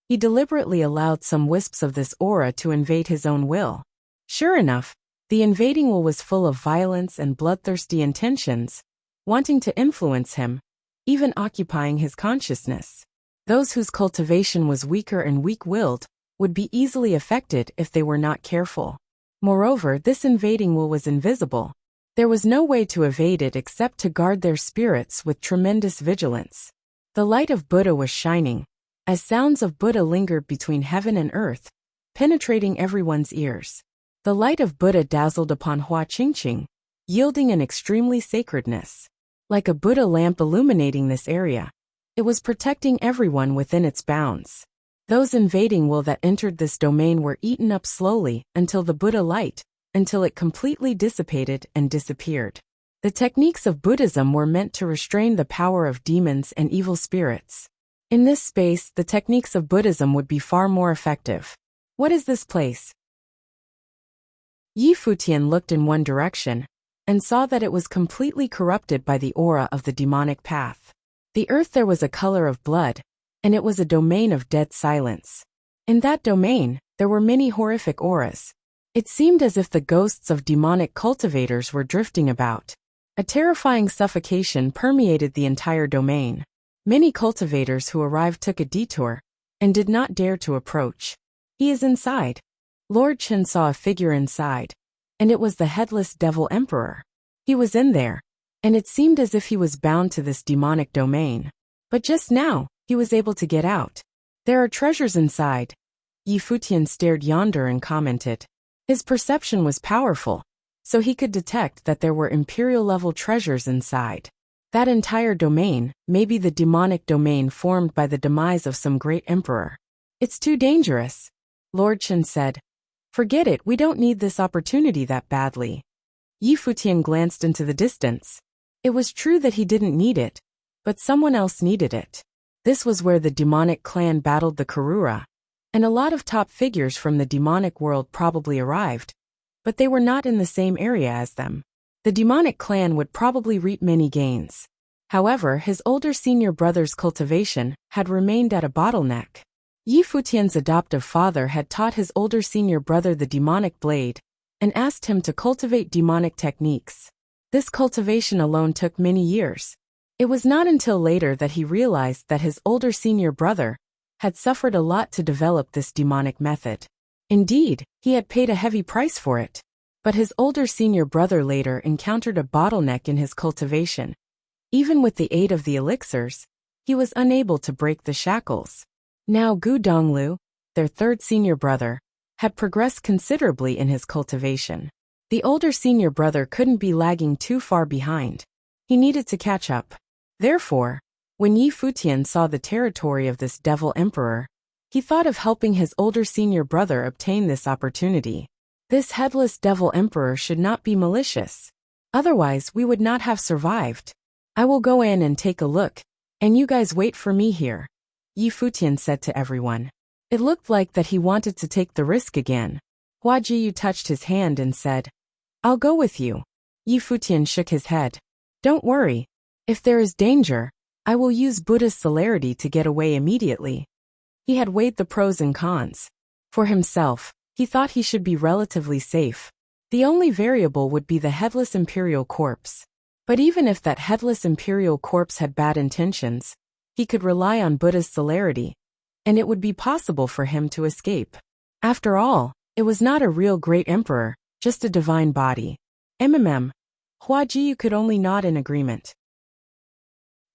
He deliberately allowed some wisps of this aura to invade his own will. Sure enough, the invading will was full of violence and bloodthirsty intentions, wanting to influence him, even occupying his consciousness. Those whose cultivation was weaker and weak-willed would be easily affected if they were not careful. Moreover, this invading will was invisible. There was no way to evade it except to guard their spirits with tremendous vigilance. The light of Buddha was shining, as sounds of Buddha lingered between heaven and earth, penetrating everyone's ears. The light of Buddha dazzled upon Hua Qingqing, yielding an extremely sacredness. Like a Buddha lamp illuminating this area, it was protecting everyone within its bounds. Those invading will that entered this domain were eaten up slowly until the Buddha light, until it completely dissipated and disappeared. The techniques of Buddhism were meant to restrain the power of demons and evil spirits. In this space, the techniques of Buddhism would be far more effective. What is this place? Yi Futian looked in one direction and saw that it was completely corrupted by the aura of the demonic path. The earth there was a color of blood, and it was a domain of dead silence. In that domain, there were many horrific auras. It seemed as if the ghosts of demonic cultivators were drifting about. A terrifying suffocation permeated the entire domain. Many cultivators who arrived took a detour and did not dare to approach. He is inside. Lord Chen saw a figure inside, and it was the headless devil emperor. He was in there, and it seemed as if he was bound to this demonic domain. But just now, he was able to get out. There are treasures inside. Yi Futian stared yonder and commented. His perception was powerful, so he could detect that there were imperial-level treasures inside. That entire domain may be the demonic domain formed by the demise of some great emperor. It's too dangerous, Lord Chen said. Forget it, we don't need this opportunity that badly. Yi Futian glanced into the distance. It was true that he didn't need it, but someone else needed it. This was where the demonic clan battled the Karura, and a lot of top figures from the demonic world probably arrived. but they were not in the same area as them. The demonic clan would probably reap many gains. However, his older senior brother's cultivation had remained at a bottleneck. Yi Futian's adoptive father had taught his older senior brother the demonic blade and asked him to cultivate demonic techniques. This cultivation alone took many years. It was not until later that he realized that his older senior brother had suffered a lot to develop this demonic method. Indeed, he had paid a heavy price for it. But his older senior brother later encountered a bottleneck in his cultivation. Even with the aid of the elixirs, he was unable to break the shackles. Now Gu Donglu, their third senior brother, had progressed considerably in his cultivation. The older senior brother couldn't be lagging too far behind. He needed to catch up. Therefore, when Yi Futian saw the territory of this devil emperor, he thought of helping his older senior brother obtain this opportunity. This headless devil emperor should not be malicious. Otherwise, we would not have survived. I will go in and take a look, and you guys wait for me here, Yi Futian said to everyone. It looked like that he wanted to take the risk again. Hua Jiyu touched his hand and said, I'll go with you. Yi Futian shook his head. Don't worry. If there is danger, I will use Buddha's celerity to get away immediately. He had weighed the pros and cons. For himself, he thought he should be relatively safe. The only variable would be the headless imperial corpse. But even if that headless imperial corpse had bad intentions, he could rely on Buddha's celerity, and it would be possible for him to escape. After all, it was not a real great emperor, just a divine body. Hua Jiyu could only nod in agreement.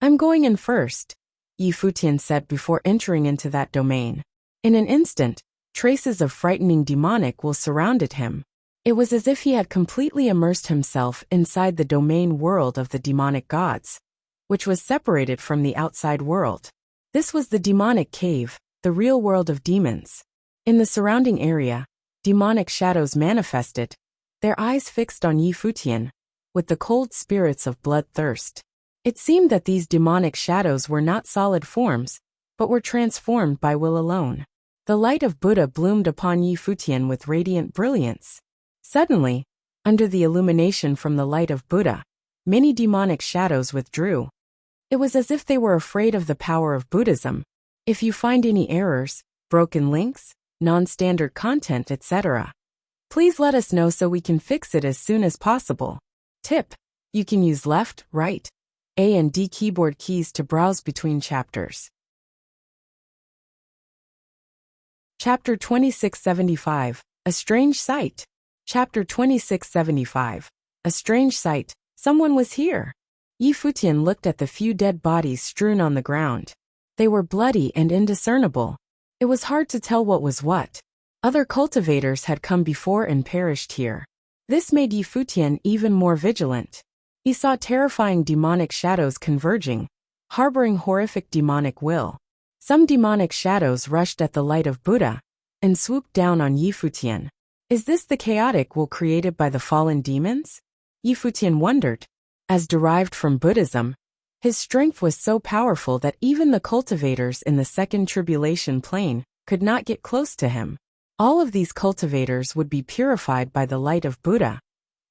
I'm going in first, Yi Futian said before entering into that domain. In an instant, traces of frightening demonic will surrounded him. It was as if he had completely immersed himself inside the domain world of the demonic gods, which was separated from the outside world. This was the demonic cave, the real world of demons. In the surrounding area, demonic shadows manifested, their eyes fixed on Yi Futian, with the cold spirits of bloodthirst. It seemed that these demonic shadows were not solid forms, but were transformed by will alone. The light of Buddha bloomed upon Yi Futian with radiant brilliance. Suddenly, under the illumination from the light of Buddha, many demonic shadows withdrew. It was as if they were afraid of the power of Buddhism. If you find any errors, broken links, non-standard content, etc., please let us know so we can fix it as soon as possible. Tip: you can use left, right, A and D keyboard keys to browse between chapters. Chapter 2675, A Strange Sight. Chapter 2675, A Strange Sight. Someone was here. Yi Futian looked at the few dead bodies strewn on the ground. They were bloody and indiscernible. It was hard to tell what was what. Other cultivators had come before and perished here. This made Yi Futian even more vigilant. He saw terrifying demonic shadows converging, harboring horrific demonic will. Some demonic shadows rushed at the light of Buddha and swooped down on Yi Futian. Is this the chaotic will created by the fallen demons? Yi Futian wondered. As derived from Buddhism, his strength was so powerful that even the cultivators in the second tribulation plane could not get close to him. All of these cultivators would be purified by the light of Buddha.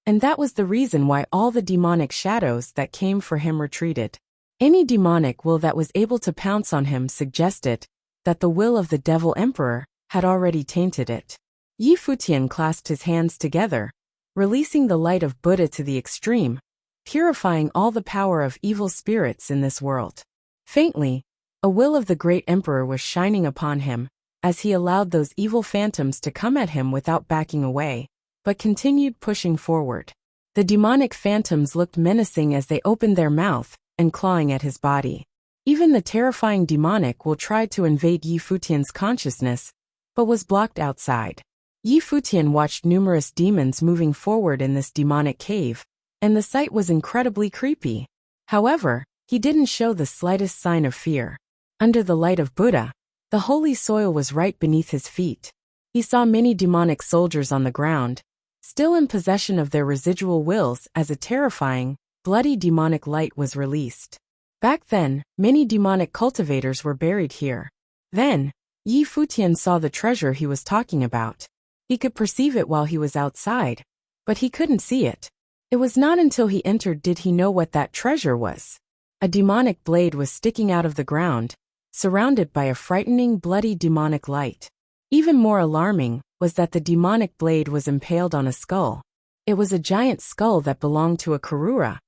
And that was the reason why all the demonic shadows that came for him retreated. Any demonic will that was able to pounce on him suggested that the will of the devil emperor had already tainted it. Yi Futian clasped his hands together, releasing the light of Buddha to the extreme, purifying all the power of evil spirits in this world. Faintly, a will of the great emperor was shining upon him, as he allowed those evil phantoms to come at him without backing away, but continued pushing forward. The demonic phantoms looked menacing as they opened their mouth and clawing at his body. Even the terrifying demonic will tried to invade Yi Futian's consciousness, but was blocked outside. Yi Futian watched numerous demons moving forward in this demonic cave, and the sight was incredibly creepy. However, he didn't show the slightest sign of fear. Under the light of Buddha, the holy soil was right beneath his feet. He saw many demonic soldiers on the ground, still in possession of their residual wills as a terrifying, bloody demonic light was released. Back then, many demonic cultivators were buried here. Then, Yi Futian saw the treasure he was talking about. He could perceive it while he was outside, but he couldn't see it. It was not until he entered did he know what that treasure was. A demonic blade was sticking out of the ground, surrounded by a frightening, bloody demonic light. Even more alarming was that the demonic blade was impaled on a skull. It was a giant skull that belonged to a Karura,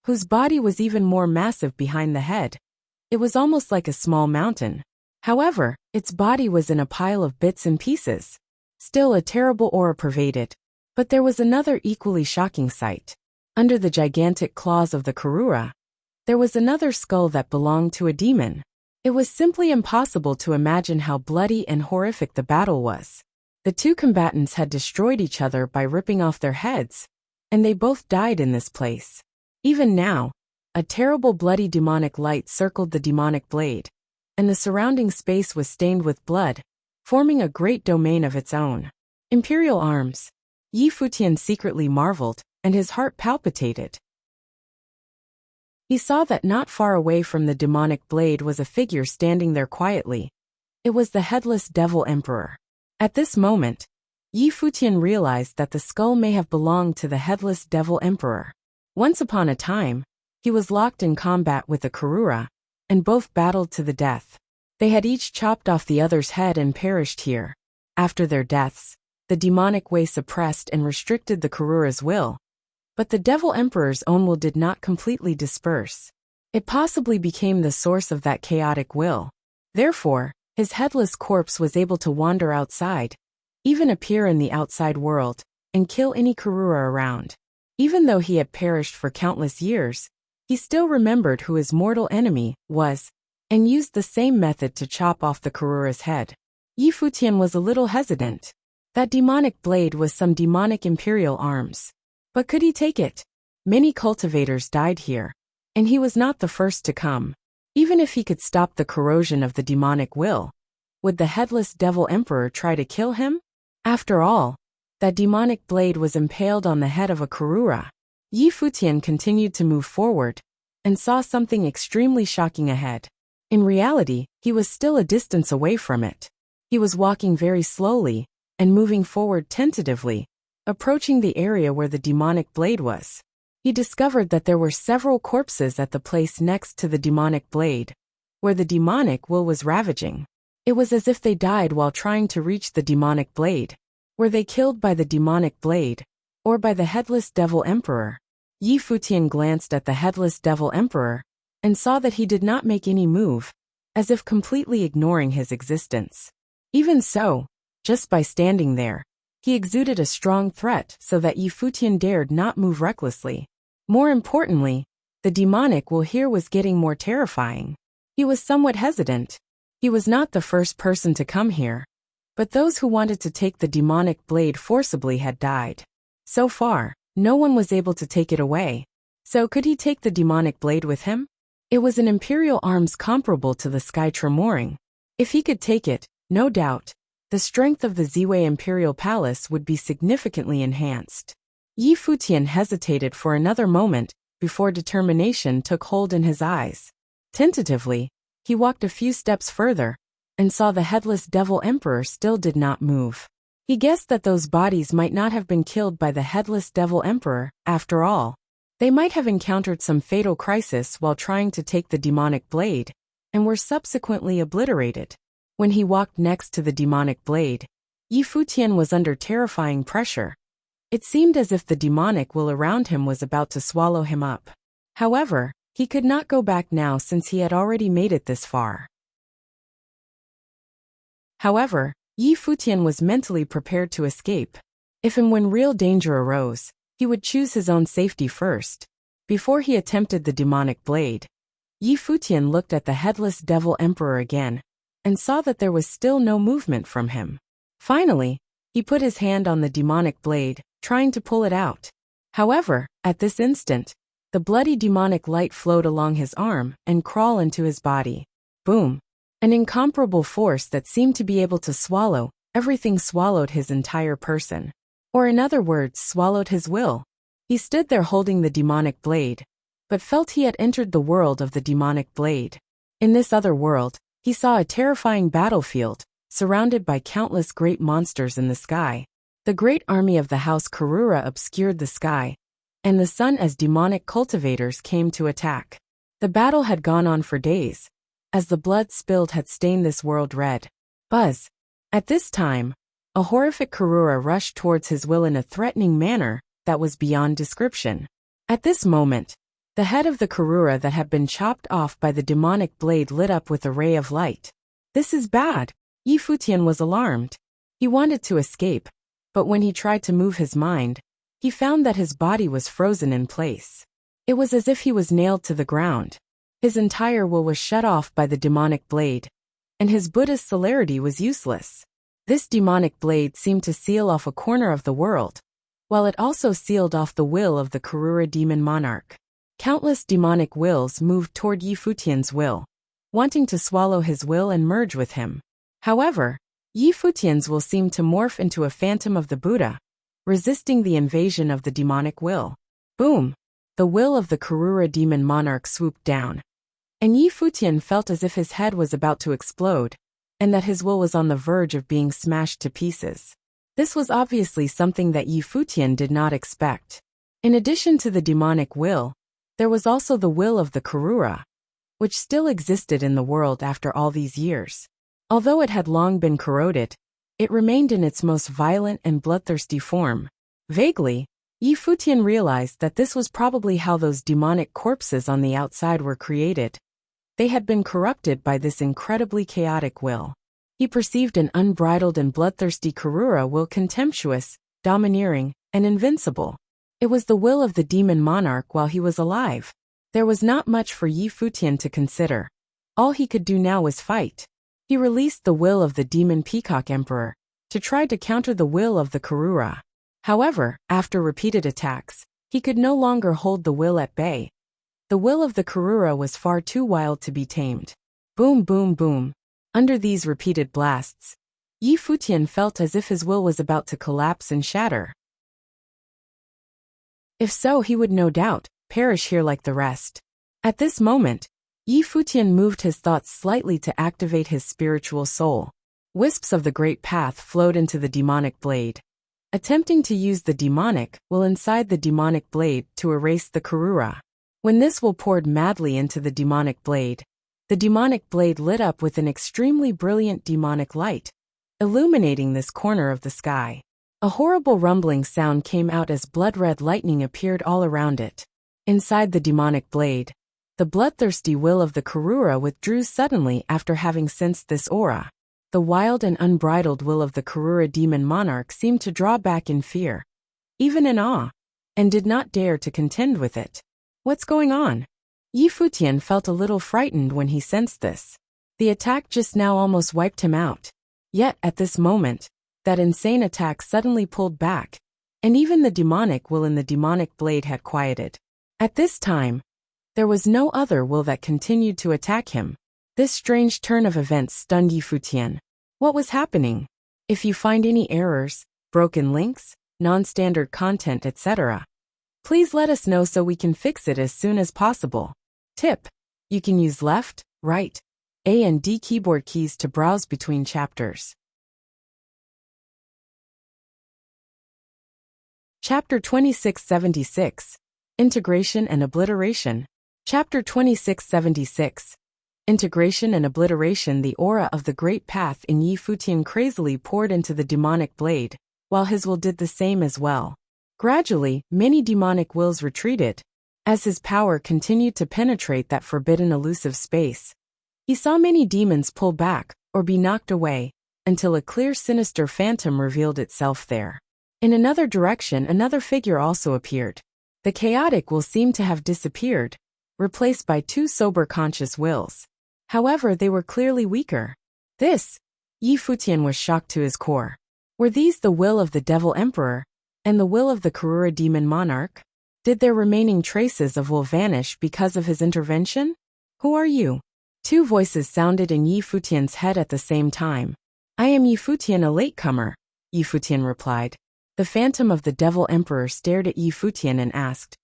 whose body was even more massive behind the head. It was almost like a small mountain. However, its body was in a pile of bits and pieces. Still, a terrible aura pervaded. But there was another equally shocking sight. Under the gigantic claws of the Karura, there was another skull that belonged to a demon. It was simply impossible to imagine how bloody and horrific the battle was. The two combatants had destroyed each other by ripping off their heads, and they both died in this place. Even now, a terrible bloody demonic light circled the demonic blade, and the surrounding space was stained with blood, forming a great domain of its own. Imperial arms. Yi Futian secretly marveled, and his heart palpitated. He saw that not far away from the demonic blade was a figure standing there quietly. It was the headless devil emperor. At this moment, Yi Futian realized that the skull may have belonged to the headless devil emperor. Once upon a time, he was locked in combat with the Karura, and both battled to the death. They had each chopped off the other's head and perished here. After their deaths, the demonic way suppressed and restricted the Karura's will. But the Devil Emperor's own will did not completely disperse. It possibly became the source of that chaotic will. Therefore, his headless corpse was able to wander outside, even appear in the outside world, and kill any Karura around. Even though he had perished for countless years, he still remembered who his mortal enemy was, and used the same method to chop off the Karura's head. Yi Futian was a little hesitant. That demonic blade was some demonic imperial arms. But could he take it? Many cultivators died here, and he was not the first to come. Even if he could stop the corrosion of the demonic will, would the headless devil emperor try to kill him? After all, that demonic blade was impaled on the head of a Karura. Yi Futian continued to move forward, and saw something extremely shocking ahead. In reality, he was still a distance away from it. He was walking very slowly, and moving forward tentatively, approaching the area where the demonic blade was. He discovered that there were several corpses at the place next to the demonic blade, where the demonic will was ravaging. It was as if they died while trying to reach the demonic blade. Were they killed by the demonic blade, or by the headless devil emperor? Yi Futian glanced at the headless devil emperor, and saw that he did not make any move, as if completely ignoring his existence. Even so, just by standing there, he exuded a strong threat so that Yi Futian dared not move recklessly. More importantly, the demonic will here was getting more terrifying. He was somewhat hesitant. He was not the first person to come here, but those who wanted to take the demonic blade forcibly had died. So far, no one was able to take it away. So could he take the demonic blade with him? It was an imperial arms comparable to the sky tremoring. If he could take it, no doubt, the strength of the Ziwei Imperial Palace would be significantly enhanced. Yi Futian hesitated for another moment before determination took hold in his eyes. Tentatively, he walked a few steps further and saw the headless devil emperor still did not move. He guessed that those bodies might not have been killed by the headless devil emperor, after all. They might have encountered some fatal crisis while trying to take the demonic blade, and were subsequently obliterated. When he walked next to the demonic blade, Yi Futian was under terrifying pressure. It seemed as if the demonic will around him was about to swallow him up. However, he could not go back now since he had already made it this far. However, Yi Futian was mentally prepared to escape. If and when real danger arose, he would choose his own safety first. Before he attempted the demonic blade, Yi Futian looked at the headless devil emperor again, and saw that there was still no movement from him. Finally, he put his hand on the demonic blade, trying to pull it out. However, at this instant, the bloody demonic light flowed along his arm and crawled into his body. Boom! An incomparable force that seemed to be able to swallow everything swallowed his entire person. Or in other words, swallowed his will. He stood there holding the demonic blade, but felt he had entered the world of the demonic blade. In this other world, he saw a terrifying battlefield, surrounded by countless great monsters in the sky. The great army of the house Karura obscured the sky, and the sun as demonic cultivators came to attack. The battle had gone on for days, as the blood spilled had stained this world red. Buzz. At this time, a horrific Karura rushed towards his will in a threatening manner that was beyond description. At this moment, the head of the Karura that had been chopped off by the demonic blade lit up with a ray of light. This is bad. Futian was alarmed. He wanted to escape, but when he tried to move his mind, he found that his body was frozen in place. It was as if he was nailed to the ground. His entire will was shut off by the demonic blade, and his Buddhist celerity was useless. This demonic blade seemed to seal off a corner of the world, while it also sealed off the will of the Karura demon monarch. Countless demonic wills moved toward Futian's will, wanting to swallow his will and merge with him. However, Futian's will seemed to morph into a phantom of the Buddha, resisting the invasion of the demonic will. Boom! The will of the Karura demon monarch swooped down, and Futian felt as if his head was about to explode, and that his will was on the verge of being smashed to pieces. This was obviously something that Futian did not expect. In addition to the demonic will, there was also the will of the Karura, which still existed in the world after all these years. Although it had long been corroded, it remained in its most violent and bloodthirsty form. Vaguely, Futian realized that this was probably how those demonic corpses on the outside were created. They had been corrupted by this incredibly chaotic will. He perceived an unbridled and bloodthirsty Karura will, contemptuous, domineering, and invincible. It was the will of the demon monarch while he was alive. There was not much for Futian to consider. All he could do now was fight. He released the will of the demon peacock emperor to try to counter the will of the Karura. However, after repeated attacks, he could no longer hold the will at bay. The will of the Karura was far too wild to be tamed. Boom, boom, boom. Under these repeated blasts, Futian felt as if his will was about to collapse and shatter. If so, he would no doubt perish here like the rest. At this moment, Futian moved his thoughts slightly to activate his spiritual soul. Wisps of the great path flowed into the demonic blade, attempting to use the demonic will inside the demonic blade to erase the Karura. When this will poured madly into the demonic blade lit up with an extremely brilliant demonic light, illuminating this corner of the sky. A horrible rumbling sound came out as blood-red lightning appeared all around it. Inside the demonic blade, the bloodthirsty will of the Karura withdrew suddenly after having sensed this aura. The wild and unbridled will of the Karura demon monarch seemed to draw back in fear, even in awe, and did not dare to contend with it. What's going on? Futian felt a little frightened when he sensed this. The attack just now almost wiped him out. Yet, at this moment, that insane attack suddenly pulled back, and even the demonic will in the demonic blade had quieted. At this time, there was no other will that continued to attack him. This strange turn of events stunned Futian. What was happening? If you find any errors, broken links, non-standard content, etc., please let us know so we can fix it as soon as possible. Tip: you can use left, right, A and D keyboard keys to browse between chapters. Chapter 2676. Integration and Obliteration. Chapter 2676. Integration and Obliteration. The aura of the Great Path in Futian crazily poured into the demonic blade, while his will did the same as well. Gradually, many demonic wills retreated. As his power continued to penetrate that forbidden elusive space, he saw many demons pull back, or be knocked away, until a clear sinister phantom revealed itself there. In another direction, another figure also appeared. The chaotic will seemed to have disappeared, replaced by two sober conscious wills. However, they were clearly weaker. Futian was shocked to his core. Were these the will of the Devil Emperor, and the will of the Karura demon monarch? Did their remaining traces of will vanish because of his intervention? Who are you? Two voices sounded in Futian's head at the same time. I am Futian, a latecomer, Futian replied. The phantom of the Devil Emperor stared at Futian and asked,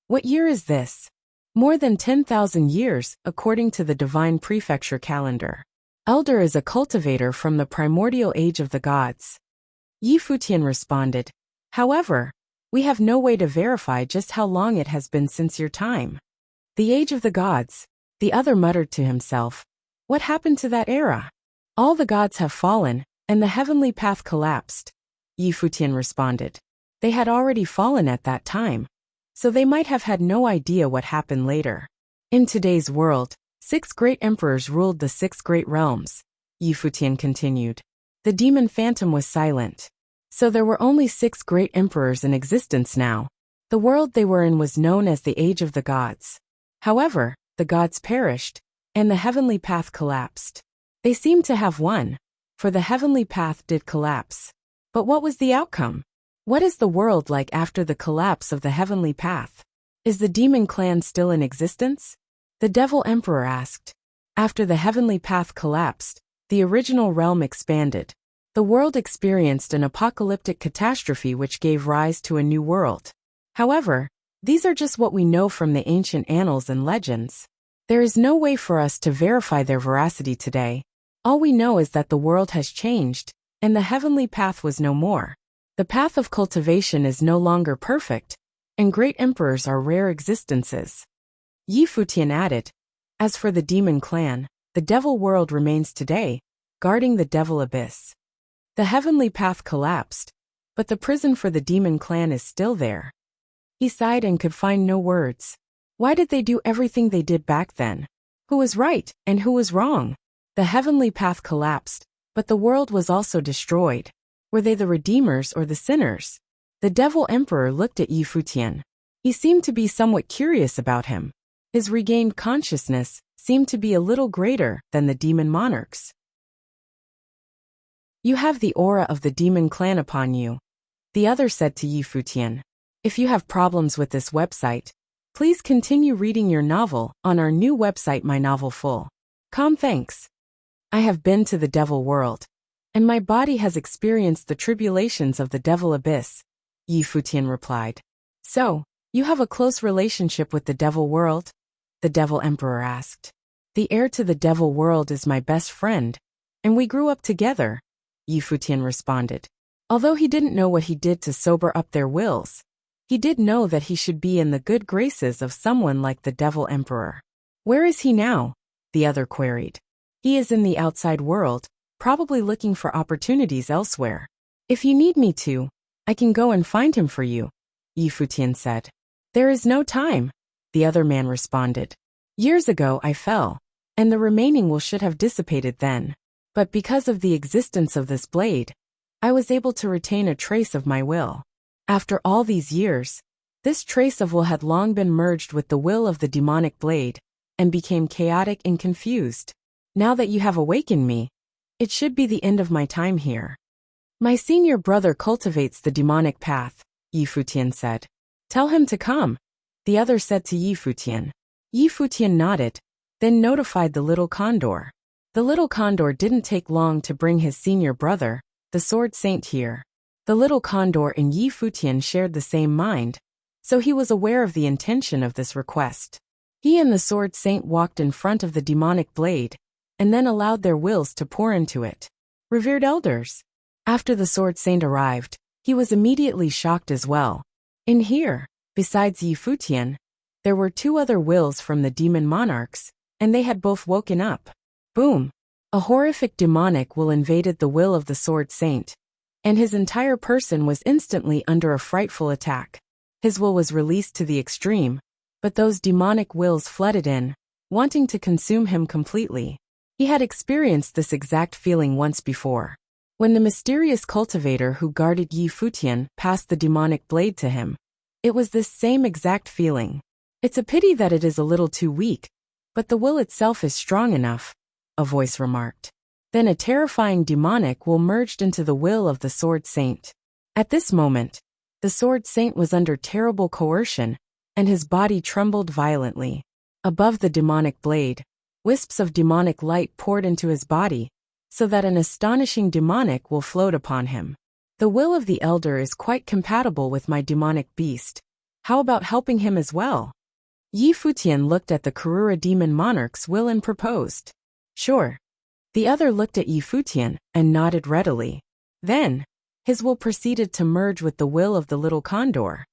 "What year is this?" More than 10,000 years, according to the divine prefecture calendar. Elder is a cultivator from the primordial age of the gods. Yi Futian responded. However, we have no way to verify just how long it has been since your time. The age of the gods, the other muttered to himself. What happened to that era? All the gods have fallen, and the heavenly path collapsed. Yi Futian responded. They had already fallen at that time, so they might have had no idea what happened later. In today's world, 6 great emperors ruled the 6 great realms. Yi Futian continued. The demon phantom was silent. So there were only 6 great emperors in existence now. The world they were in was known as the Age of the Gods. However, the gods perished, and the heavenly path collapsed. They seemed to have won, for the heavenly path did collapse. But what was the outcome? What is the world like after the collapse of the heavenly path? Is the demon clan still in existence? The devil emperor asked. After the heavenly path collapsed, the original realm expanded. The world experienced an apocalyptic catastrophe which gave rise to a new world. However, these are just what we know from the ancient annals and legends. There is no way for us to verify their veracity today. All we know is that the world has changed, and the heavenly path was no more. The path of cultivation is no longer perfect, and great emperors are rare existences. Yi Futian added. As for the demon clan, the devil world remains today, guarding the devil abyss. The heavenly path collapsed, but the prison for the demon clan is still there. He sighed and could find no words. Why did they do everything they did back then? Who was right and who was wrong? The heavenly path collapsed, but the world was also destroyed. Were they the redeemers or the sinners? The devil emperor looked at Yi Futian. He seemed to be somewhat curious about him. His regained consciousness seemed to be a little greater than the demon monarch's. You have the aura of the demon clan upon you, the other said to Yi Futian. If you have problems with this website, please continue reading your novel on our new website My Novel Full. Thanks. I have been to the devil world, and my body has experienced the tribulations of the devil abyss, Yi Futian replied. So, you have a close relationship with the devil world? The devil emperor asked. The heir to the devil world is my best friend, and we grew up together, Yi Futian responded. Although he didn't know what he did to sober up their wills, he did know that he should be in the good graces of someone like the devil emperor. Where is he now? The other queried. He is in the outside world, probably looking for opportunities elsewhere. If you need me to, I can go and find him for you, Yi Futian said. There is no time, the other man responded. Years ago I fell, and the remaining will should have dissipated then. But because of the existence of this blade, I was able to retain a trace of my will. After all these years, this trace of will had long been merged with the will of the demonic blade, and became chaotic and confused. Now that you have awakened me, it should be the end of my time here. My senior brother cultivates the demonic path, Yi Futian said. Tell him to come, the other said to Yi Futian. Yi Futian nodded, then notified the little condor. The little condor didn't take long to bring his senior brother, the sword saint, here. The little condor and Yi Futian shared the same mind, so he was aware of the intention of this request. He and the sword saint walked in front of the demonic blade, and then allowed their wills to pour into it. Revered elders. After the sword saint arrived, he was immediately shocked as well. In here, besides Yi Futian, there were 2 other wills from the demon monarchs, and they had both woken up. Boom! A horrific demonic will invaded the will of the sword saint, and his entire person was instantly under a frightful attack. His will was released to the extreme, but those demonic wills flooded in, wanting to consume him completely. He had experienced this exact feeling once before. When the mysterious cultivator who guarded Yi Futian passed the demonic blade to him, it was this same exact feeling. It's a pity that it is a little too weak, but the will itself is strong enough, a voice remarked. Then a terrifying demonic will merged into the will of the sword saint. At this moment, the sword saint was under terrible coercion, and his body trembled violently. Above the demonic blade, wisps of demonic light poured into his body, so that an astonishing demonic will float upon him. The will of the elder is quite compatible with my demonic beast. How about helping him as well? Yi Futian looked at the Karura demon monarch's will and proposed. Sure. The other looked at Yi Futian and nodded readily. Then, His will proceeded to merge with the will of the little condor.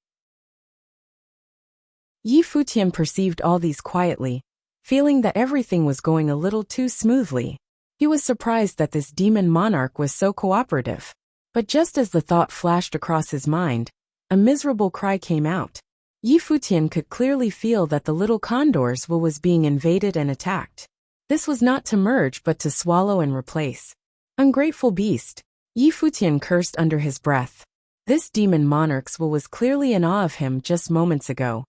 Yi Futian perceived all these quietly, feeling that everything was going a little too smoothly. He was surprised that this demon monarch was so cooperative. But just as the thought flashed across his mind, a miserable cry came out. Yi Futian could clearly feel that the little condor's will was being invaded and attacked. This was not to merge but to swallow and replace. Ungrateful beast, Yi Futian cursed under his breath. This demon monarch's will was clearly in awe of him just moments ago.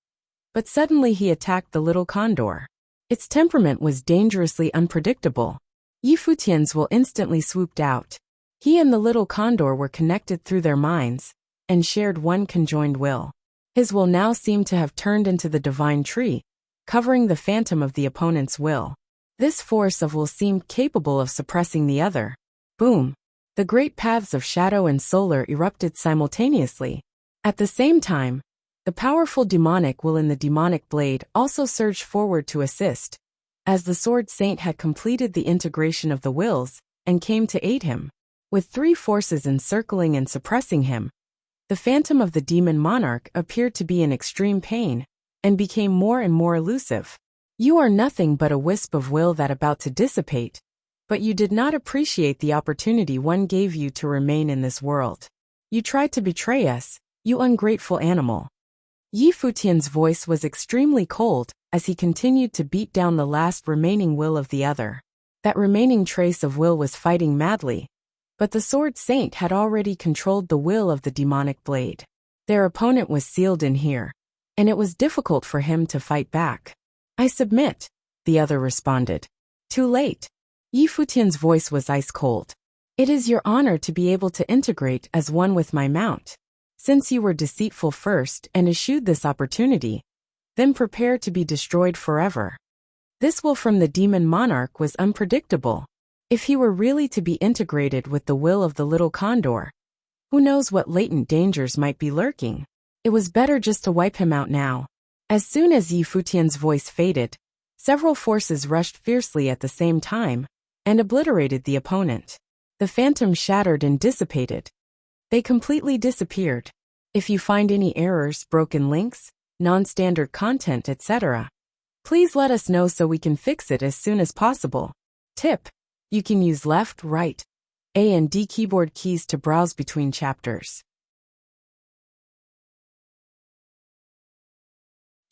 But suddenly he attacked the little condor. Its temperament was dangerously unpredictable. Yi Futian's will instantly swooped out. He and the little condor were connected through their minds, and shared one conjoined will. His will now seemed to have turned into the divine tree, covering the phantom of the opponent's will. This force of will seemed capable of suppressing the other. Boom! The great paths of shadow and solar erupted simultaneously. At the same time, the powerful demonic will in the demonic blade also surged forward to assist, as the sword saint had completed the integration of the wills, and came to aid him. With three forces encircling and suppressing him, the phantom of the demon monarch appeared to be in extreme pain, and became more and more elusive. You are nothing but a wisp of will that about to dissipate, but you did not appreciate the opportunity one gave you to remain in this world. You tried to betray us, you ungrateful animal. Yi Futian's voice was extremely cold, as he continued to beat down the last remaining will of the other. That remaining trace of will was fighting madly, but the sword saint had already controlled the will of the demonic blade. Their opponent was sealed in here, and it was difficult for him to fight back. I submit, the other responded. Too late. Yi Futian's voice was ice cold. It is your honor to be able to integrate as one with my mount. Since you were deceitful first and eschewed this opportunity, then prepare to be destroyed forever. This will from the demon monarch was unpredictable. If he were really to be integrated with the will of the little condor, who knows what latent dangers might be lurking? It was better just to wipe him out now. As soon as Yi Futian's voice faded, several forces rushed fiercely at the same time, and obliterated the opponent. The phantom shattered and dissipated. They completely disappeared. If you find any errors, broken links, non-standard content, etc., please let us know so we can fix it as soon as possible. Tip: you can use left, right, A and D keyboard keys to browse between chapters.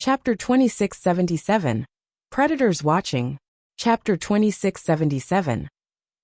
Chapter 2677. Predators Watching. Chapter 2677.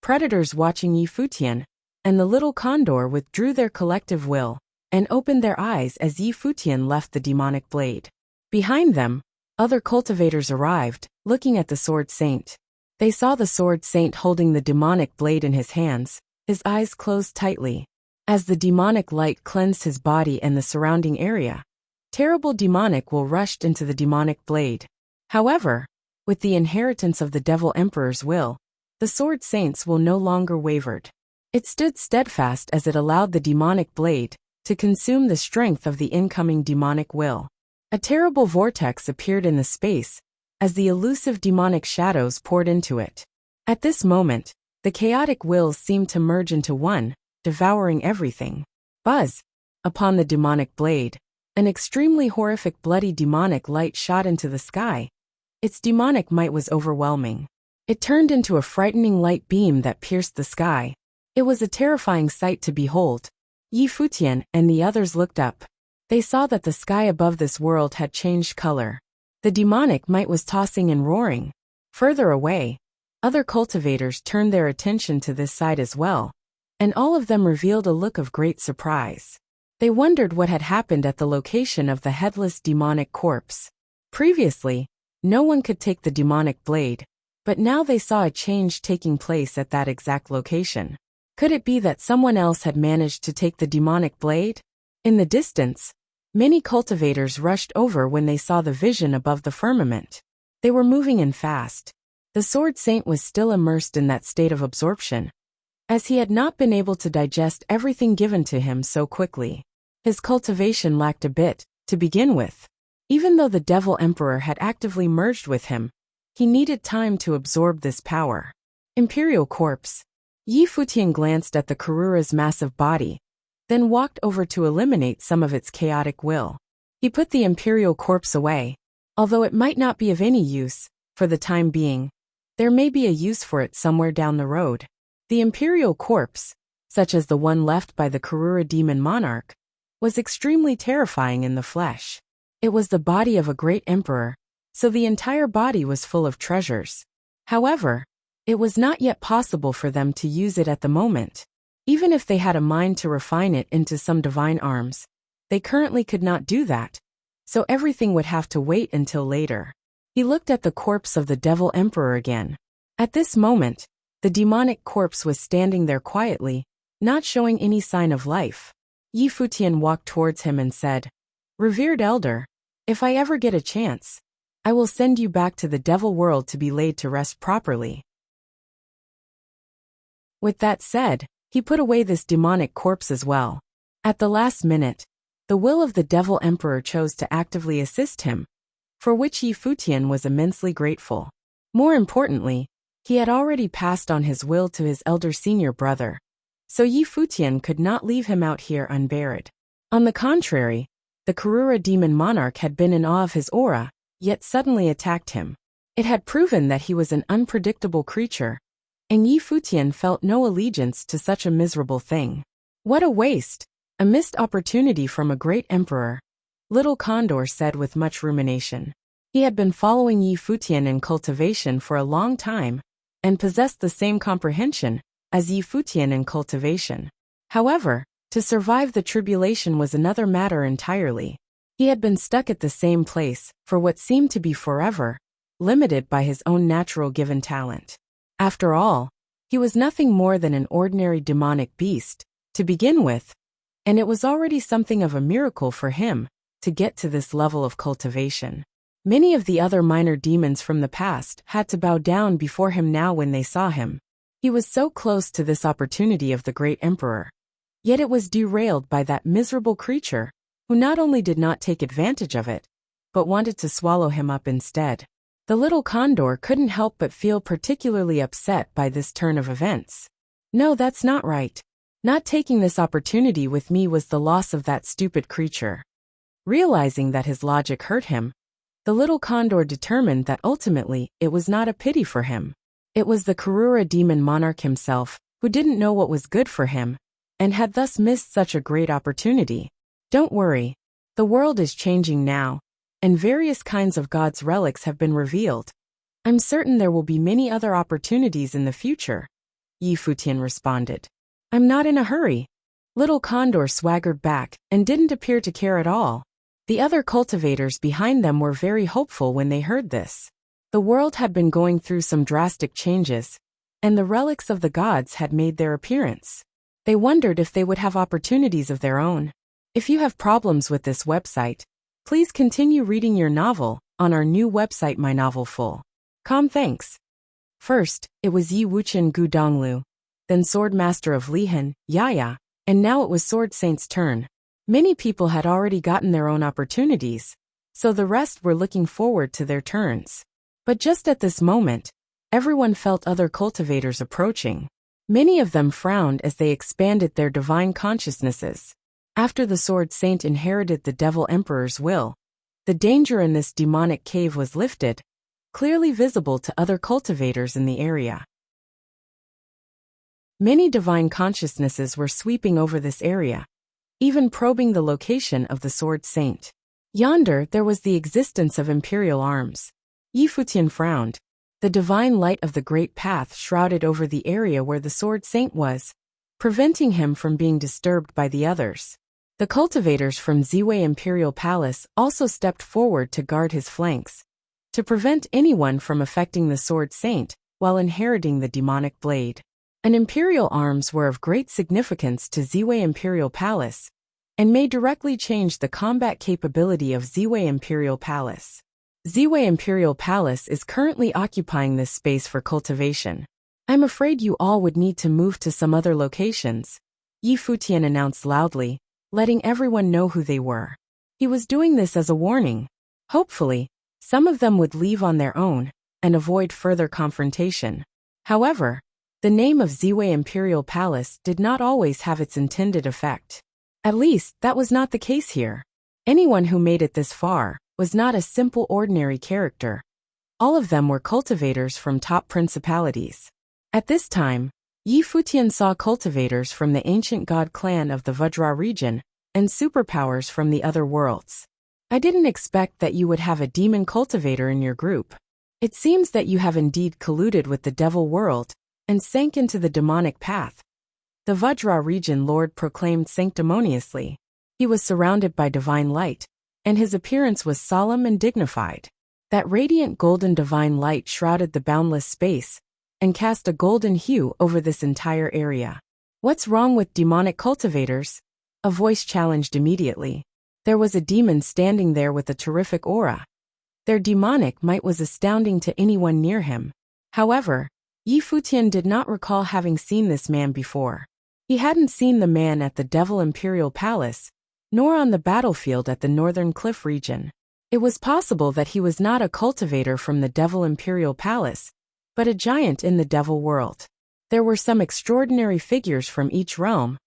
Predators watching. Yi Futian and the little condor withdrew their collective will, and opened their eyes as Yi Futian left the demonic blade. Behind them, other cultivators arrived, looking at the sword saint. They saw the sword saint holding the demonic blade in his hands, his eyes closed tightly. As the demonic light cleansed his body and the surrounding area, terrible demonic will rushed into the demonic blade. However, with the inheritance of the Devil Emperor's will, the sword saint's will no longer wavered. It stood steadfast as it allowed the demonic blade to consume the strength of the incoming demonic will. A terrible vortex appeared in the space, as the elusive demonic shadows poured into it. At this moment, the chaotic wills seemed to merge into one, devouring everything. Buzz! Upon the demonic blade, an extremely horrific bloody demonic light shot into the sky. Its demonic might was overwhelming. It turned into a frightening light beam that pierced the sky. It was a terrifying sight to behold. Yi Futian and the others looked up. They saw that the sky above this world had changed color. The demonic might was tossing and roaring. Further away, other cultivators turned their attention to this side as well, and all of them revealed a look of great surprise. They wondered what had happened at the location of the headless demonic corpse. Previously, no one could take the demonic blade, but now they saw a change taking place at that exact location. Could it be that someone else had managed to take the demonic blade? In the distance, many cultivators rushed over when they saw the vision above the firmament. They were moving in fast. The sword saint was still immersed in that state of absorption, as he had not been able to digest everything given to him so quickly. His cultivation lacked a bit, to begin with. Even though the Devil Emperor had actively merged with him, he needed time to absorb this power. Imperial Corpse. Yi Futian glanced at the Karura's massive body. then walked over to eliminate some of its chaotic will. He put the imperial corpse away. Although it might not be of any use, for the time being, there may be a use for it somewhere down the road. The imperial corpse, such as the one left by the Karura demon monarch, was extremely terrifying in the flesh. It was the body of a great emperor, so the entire body was full of treasures. However, it was not yet possible for them to use it at the moment. Even if they had a mind to refine it into some divine arms, they currently could not do that, so everything would have to wait until later. He looked at the corpse of the devil emperor again. At this moment, the demonic corpse was standing there quietly, not showing any sign of life. Futian walked towards him and said, "Revered elder, if I ever get a chance, I will send you back to the devil world to be laid to rest properly." With that said, he put away this demonic corpse as well. At the last minute, the will of the devil emperor chose to actively assist him, for which Futian was immensely grateful. More importantly, he had already passed on his will to his elder senior brother, so Futian could not leave him out here unburied. On the contrary, the Karura demon monarch had been in awe of his aura, yet suddenly attacked him. It had proven that he was an unpredictable creature, and Futian felt no allegiance to such a miserable thing. What a waste! A missed opportunity from a great emperor, Little Condor said with much rumination. He had been following Futian in cultivation for a long time, and possessed the same comprehension as Futian in cultivation. However, to survive the tribulation was another matter entirely. He had been stuck at the same place for what seemed to be forever, limited by his own natural given talent. After all, he was nothing more than an ordinary demonic beast, to begin with, and it was already something of a miracle for him to get to this level of cultivation. Many of the other minor demons from the past had to bow down before him now when they saw him. He was so close to this opportunity of the great emperor. Yet it was derailed by that miserable creature, who not only did not take advantage of it, but wanted to swallow him up instead. The little condor couldn't help but feel particularly upset by this turn of events. No, that's not right. Not taking this opportunity with me was the loss of that stupid creature. Realizing that his logic hurt him, the little condor determined that ultimately it was not a pity for him. It was the Karura demon monarch himself, who didn't know what was good for him, and had thus missed such a great opportunity. Don't worry. The world is changing now, and various kinds of God's relics have been revealed. I'm certain there will be many other opportunities in the future, Futian responded. I'm not in a hurry. Little Condor swaggered back and didn't appear to care at all. The other cultivators behind them were very hopeful when they heard this. The world had been going through some drastic changes, and the relics of the gods had made their appearance. They wondered if they would have opportunities of their own. If you have problems with this website, please continue reading your novel on our new website My Novel Full. Thanks. First, it was Yi Wuchen Gu Donglu, then Swordmaster of Lihan, Yaya, and now it was Sword Saint's turn. Many people had already gotten their own opportunities, so the rest were looking forward to their turns. But just at this moment, everyone felt other cultivators approaching. Many of them frowned as they expanded their divine consciousnesses. After the Sword Saint inherited the Devil Emperor's will, the danger in this demonic cave was lifted, clearly visible to other cultivators in the area. Many divine consciousnesses were sweeping over this area, even probing the location of the Sword Saint. Yonder there was the existence of imperial arms. Futian frowned. The divine light of the Great Path shrouded over the area where the Sword Saint was, preventing him from being disturbed by the others. The cultivators from Ziwei Imperial Palace also stepped forward to guard his flanks, to prevent anyone from affecting the Sword Saint while inheriting the demonic blade. An imperial arms were of great significance to Ziwei Imperial Palace, and may directly change the combat capability of Ziwei Imperial Palace. Ziwei Imperial Palace is currently occupying this space for cultivation. I'm afraid you all would need to move to some other locations, Futian announced loudly, letting everyone know who they were. He was doing this as a warning. Hopefully, some of them would leave on their own and avoid further confrontation. However, the name of Ziwei Imperial Palace did not always have its intended effect. At least, that was not the case here. Anyone who made it this far was not a simple ordinary character. All of them were cultivators from top principalities. At this time, Yi Futian saw cultivators from the ancient god clan of the Vajra region and superpowers from the other worlds. I didn't expect that you would have a demon cultivator in your group. It seems that you have indeed colluded with the devil world and sank into the demonic path. The Vajra region lord proclaimed sanctimoniously. He was surrounded by divine light, and his appearance was solemn and dignified. That radiant golden divine light shrouded the boundless space and cast a golden hue over this entire area. What's wrong with demonic cultivators? A voice challenged immediately. There was a demon standing there with a terrific aura. Their demonic might was astounding to anyone near him. However, Yi Futian did not recall having seen this man before. He hadn't seen the man at the Devil Imperial Palace, nor on the battlefield at the Northern Cliff region. It was possible that he was not a cultivator from the Devil Imperial Palace, but a giant in the Devil world. There were some extraordinary figures from each realm,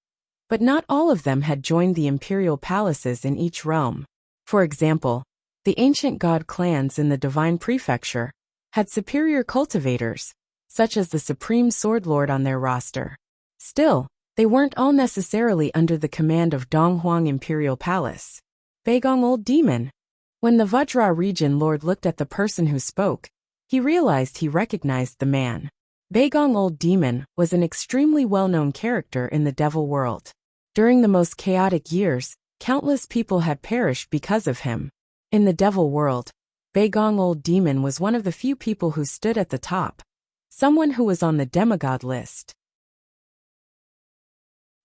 but not all of them had joined the imperial palaces in each realm. For example, the ancient god clans in the Divine Prefecture had superior cultivators, such as the Supreme Swordlord on their roster. Still, they weren't all necessarily under the command of Donghuang Imperial Palace. Beigong Old Demon. When the Vajra region lord looked at the person who spoke, he realized he recognized the man. Beigong Old Demon was an extremely well-known character in the devil world. During the most chaotic years, countless people had perished because of him. In the devil world, Beigong Old Demon was one of the few people who stood at the top, someone who was on the demigod list.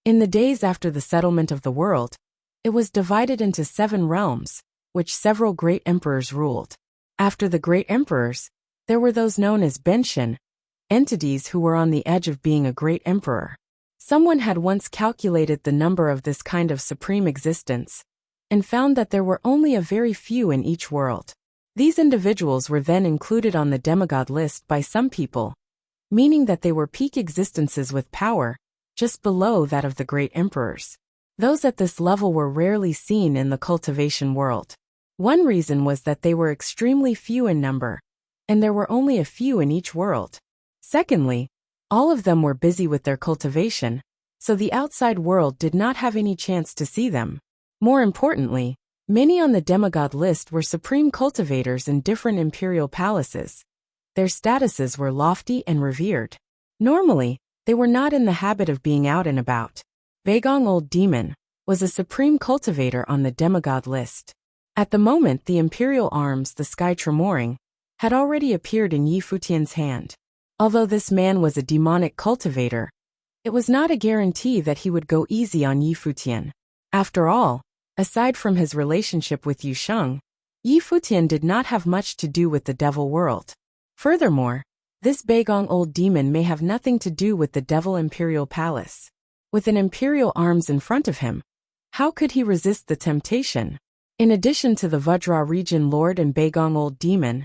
In the days after the settlement of the world, it was divided into 7 realms, which several great emperors ruled. After the great emperors, there were those known as Benshin, entities who were on the edge of being a great emperor. Someone had once calculated the number of this kind of supreme existence, and found that there were only a very few in each world. These individuals were then included on the demigod list by some people, meaning that they were peak existences with power, just below that of the great emperors. Those at this level were rarely seen in the cultivation world. One reason was that they were extremely few in number, and there were only a few in each world. Secondly, all of them were busy with their cultivation, so the outside world did not have any chance to see them. More importantly, many on the demigod list were supreme cultivators in different imperial palaces. Their statuses were lofty and revered. Normally, they were not in the habit of being out and about. Beigong Old Demon was a supreme cultivator on the demigod list. At the moment the imperial arms, the sky tremoring, had already appeared in Yi Futian's hand. Although this man was a demonic cultivator, it was not a guarantee that he would go easy on Yi Futian. After all, aside from his relationship with Yu Sheng, Yi Futian did not have much to do with the devil world. Furthermore, this Beigong Old Demon may have nothing to do with the Devil Imperial Palace. With an imperial arms in front of him, how could he resist the temptation? In addition to the Vajra region lord and Beigong Old Demon,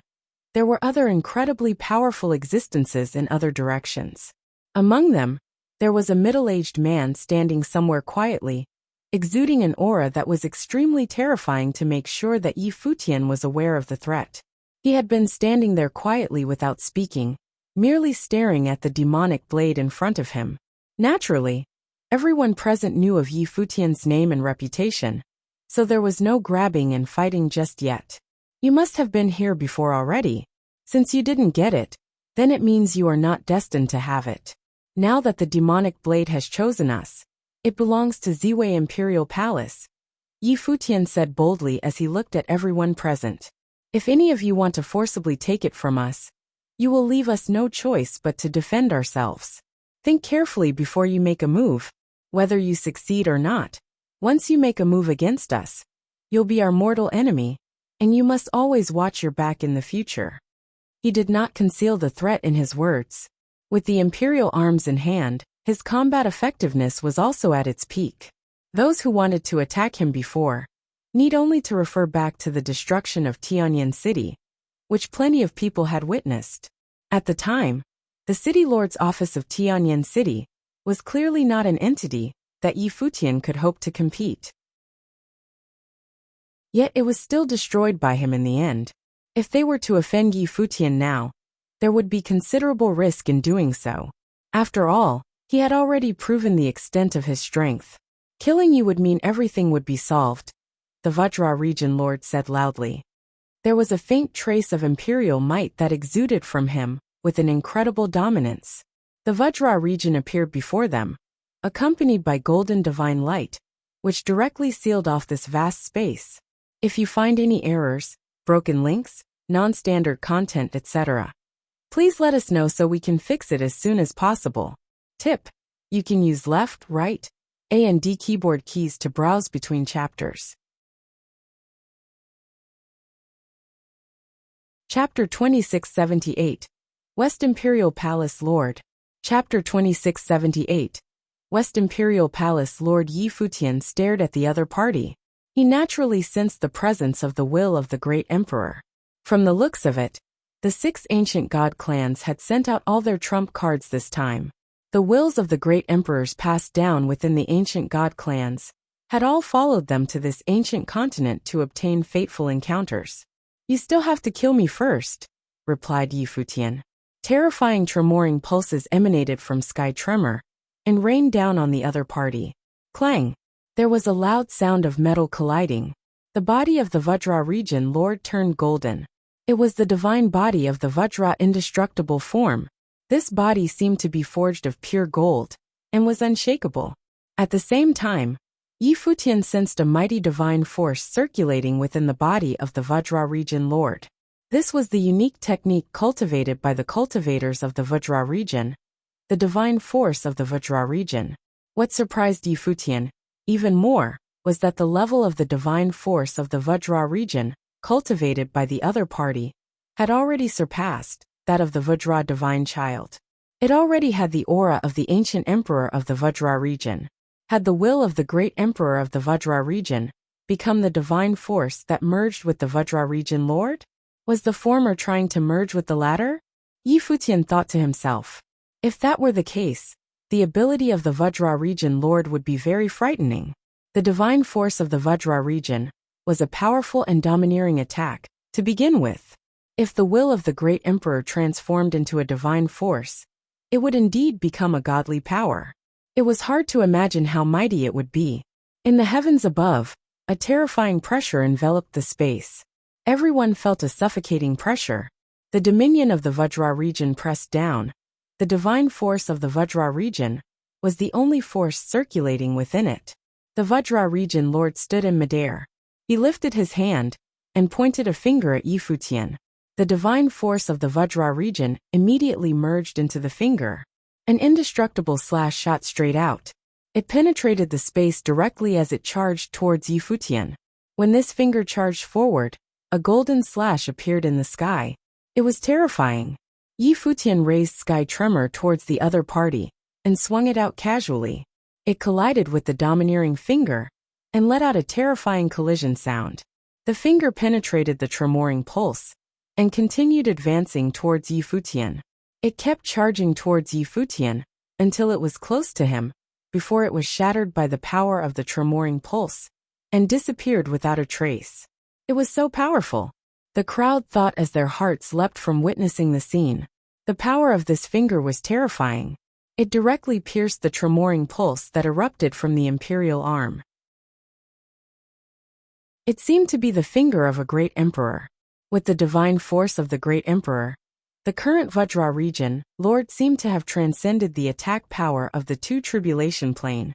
there were other incredibly powerful existences in other directions. Among them, there was a middle-aged man standing somewhere quietly, exuding an aura that was extremely terrifying to make sure that Yi Futian was aware of the threat. He had been standing there quietly without speaking, merely staring at the demonic blade in front of him. Naturally, everyone present knew of Yi Futian's name and reputation, so there was no grabbing and fighting just yet. You must have been here before already. Since you didn't get it, then it means you are not destined to have it. Now that the demonic blade has chosen us, it belongs to Ziwei Imperial Palace, Yi Futian said boldly as he looked at everyone present. If any of you want to forcibly take it from us, you will leave us no choice but to defend ourselves. Think carefully before you make a move, whether you succeed or not. Once you make a move against us, you'll be our mortal enemy, and you must always watch your back in the future. He did not conceal the threat in his words. With the imperial arms in hand, his combat effectiveness was also at its peak. Those who wanted to attack him before need only to refer back to the destruction of Tianyan City, which plenty of people had witnessed. At the time, the city lord's office of Tianyan City was clearly not an entity that Yi Futian could hope to compete. Yet it was still destroyed by him in the end. If they were to offend Yi Futian now, there would be considerable risk in doing so. After all, he had already proven the extent of his strength. Killing you would mean everything would be solved, the Vajra region lord said loudly. There was a faint trace of imperial might that exuded from him, with an incredible dominance. The Vajra region appeared before them, accompanied by golden divine light, which directly sealed off this vast space. If you find any errors, broken links, non-standard content, etc., please let us know so we can fix it as soon as possible. Tip: you can use left, right, A and D keyboard keys to browse between chapters. Chapter 2678. West Imperial Palace Lord. Chapter 2678. West Imperial Palace Lord Yi Futian stared at the other party. He naturally sensed the presence of the will of the great emperor. From the looks of it, the 6 ancient god clans had sent out all their trump cards this time. The wills of the great emperors passed down within the ancient god clans had all followed them to this ancient continent to obtain fateful encounters. You still have to kill me first, replied Yi Futian. Terrifying tremoring pulses emanated from Sky Tremor and rained down on the other party. Clang! There was a loud sound of metal colliding. The body of the Vajra region lord turned golden. It was the divine body of the Vajra indestructible form. This body seemed to be forged of pure gold and was unshakable. At the same time, Yi Futian sensed a mighty divine force circulating within the body of the Vajra region lord. This was the unique technique cultivated by the cultivators of the Vajra region, the divine force of the Vajra region. What surprised Yi Futian even more was that the level of the divine force of the Vajra region, cultivated by the other party, had already surpassed that of the Vajra divine child. It already had the aura of the ancient emperor of the Vajra region. Had the will of the great emperor of the Vajra region become the divine force that merged with the Vajra region lord? Was the former trying to merge with the latter? Yi Futian thought to himself. If that were the case, the ability of the Vajra region lord would be very frightening. The divine force of the Vajra region was a powerful and domineering attack, to begin with. If the will of the great emperor transformed into a divine force, it would indeed become a godly power. It was hard to imagine how mighty it would be. In the heavens above, a terrifying pressure enveloped the space. Everyone felt a suffocating pressure. The dominion of the Vajra region pressed down. The divine force of the Vajra region was the only force circulating within it. The Vajra region lord stood in midair. He lifted his hand and pointed a finger at Yi Futian. The divine force of the Vajra region immediately merged into the finger. An indestructible slash shot straight out. It penetrated the space directly as it charged towards Yi Futian. When this finger charged forward, a golden slash appeared in the sky. It was terrifying. Yi Futian raised Sky Tremor towards the other party and swung it out casually. It collided with the domineering finger and let out a terrifying collision sound. The finger penetrated the tremoring pulse and continued advancing towards Yi Futian. It kept charging towards Yi Futian until it was close to him, before it was shattered by the power of the tremoring pulse and disappeared without a trace. It was so powerful. The crowd thought as their hearts leapt from witnessing the scene. The power of this finger was terrifying. It directly pierced the tremoring pulse that erupted from the imperial arm. It seemed to be the finger of a great emperor. With the divine force of the great emperor, the current Vajra region lord seemed to have transcended the attack power of the 2 tribulation plane,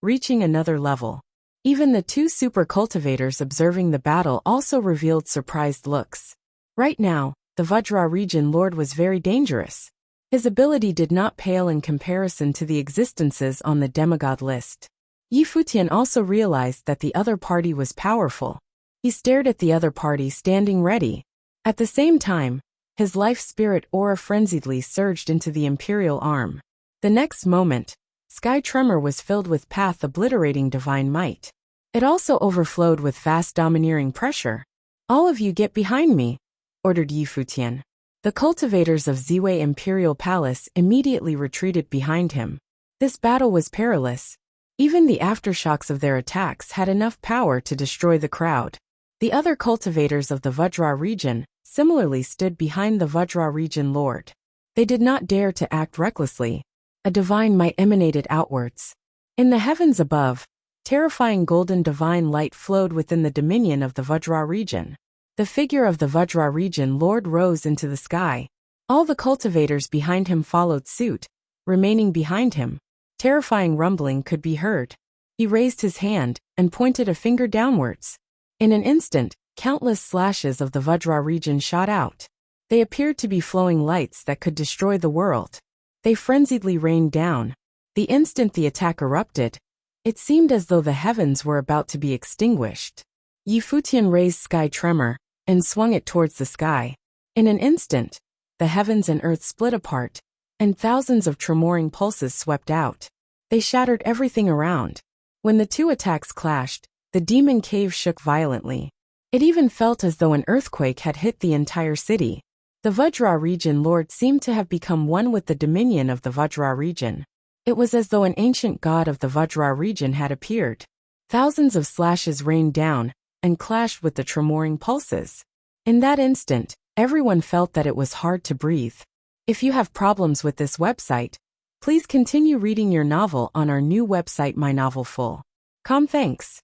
reaching another level. Even the 2 super cultivators observing the battle also revealed surprised looks. Right now, the Vajra region lord was very dangerous. His ability did not pale in comparison to the existences on the demigod list. Yi Futian also realized that the other party was powerful. He stared at the other party standing ready. At the same time, his life spirit aura frenziedly surged into the imperial arm. The next moment, Sky Tremor was filled with path-obliterating divine might. It also overflowed with fast domineering pressure. All of you get behind me, ordered Yi Futian. The cultivators of Ziwei Imperial Palace immediately retreated behind him. This battle was perilous. Even the aftershocks of their attacks had enough power to destroy the crowd. The other cultivators of the Vajra region similarly stood behind the Vajra region lord. They did not dare to act recklessly. A divine might emanated outwards. In the heavens above, terrifying golden divine light flowed within the dominion of the Vajra region. The figure of the Vajra region lord rose into the sky. All the cultivators behind him followed suit, remaining behind him. Terrifying rumbling could be heard. He raised his hand and pointed a finger downwards. In an instant, countless slashes of the Vajra region shot out. They appeared to be flowing lights that could destroy the world. They frenziedly rained down. The instant the attack erupted, it seemed as though the heavens were about to be extinguished. Futian raised sky tremor and swung it towards the sky. In an instant, the heavens and earth split apart, and thousands of tremoring pulses swept out. They shattered everything around. When the two attacks clashed, the demon cave shook violently. It even felt as though an earthquake had hit the entire city. The Vajra region lord seemed to have become one with the dominion of the Vajra region. It was as though an ancient god of the Vajra region had appeared. Thousands of slashes rained down and clashed with the tremoring pulses. In that instant, everyone felt that it was hard to breathe. If you have problems with this website, please continue reading your novel on our new website mynovelful.com. Thanks.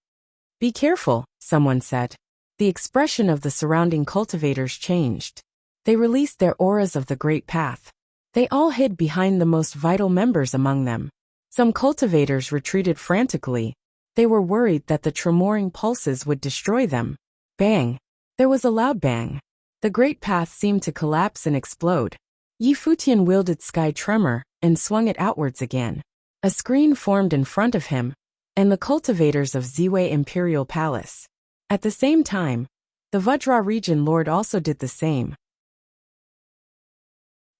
Be careful, someone said. The expression of the surrounding cultivators changed. They released their auras of the Great Path. They all hid behind the most vital members among them. Some cultivators retreated frantically. They were worried that the tremoring pulses would destroy them. Bang! There was a loud bang. The Great Path seemed to collapse and explode. Futian wielded sky tremor and swung it outwards again. A screen formed in front of him and the cultivators of Ziwei Imperial Palace. At the same time, the Vajra region lord also did the same.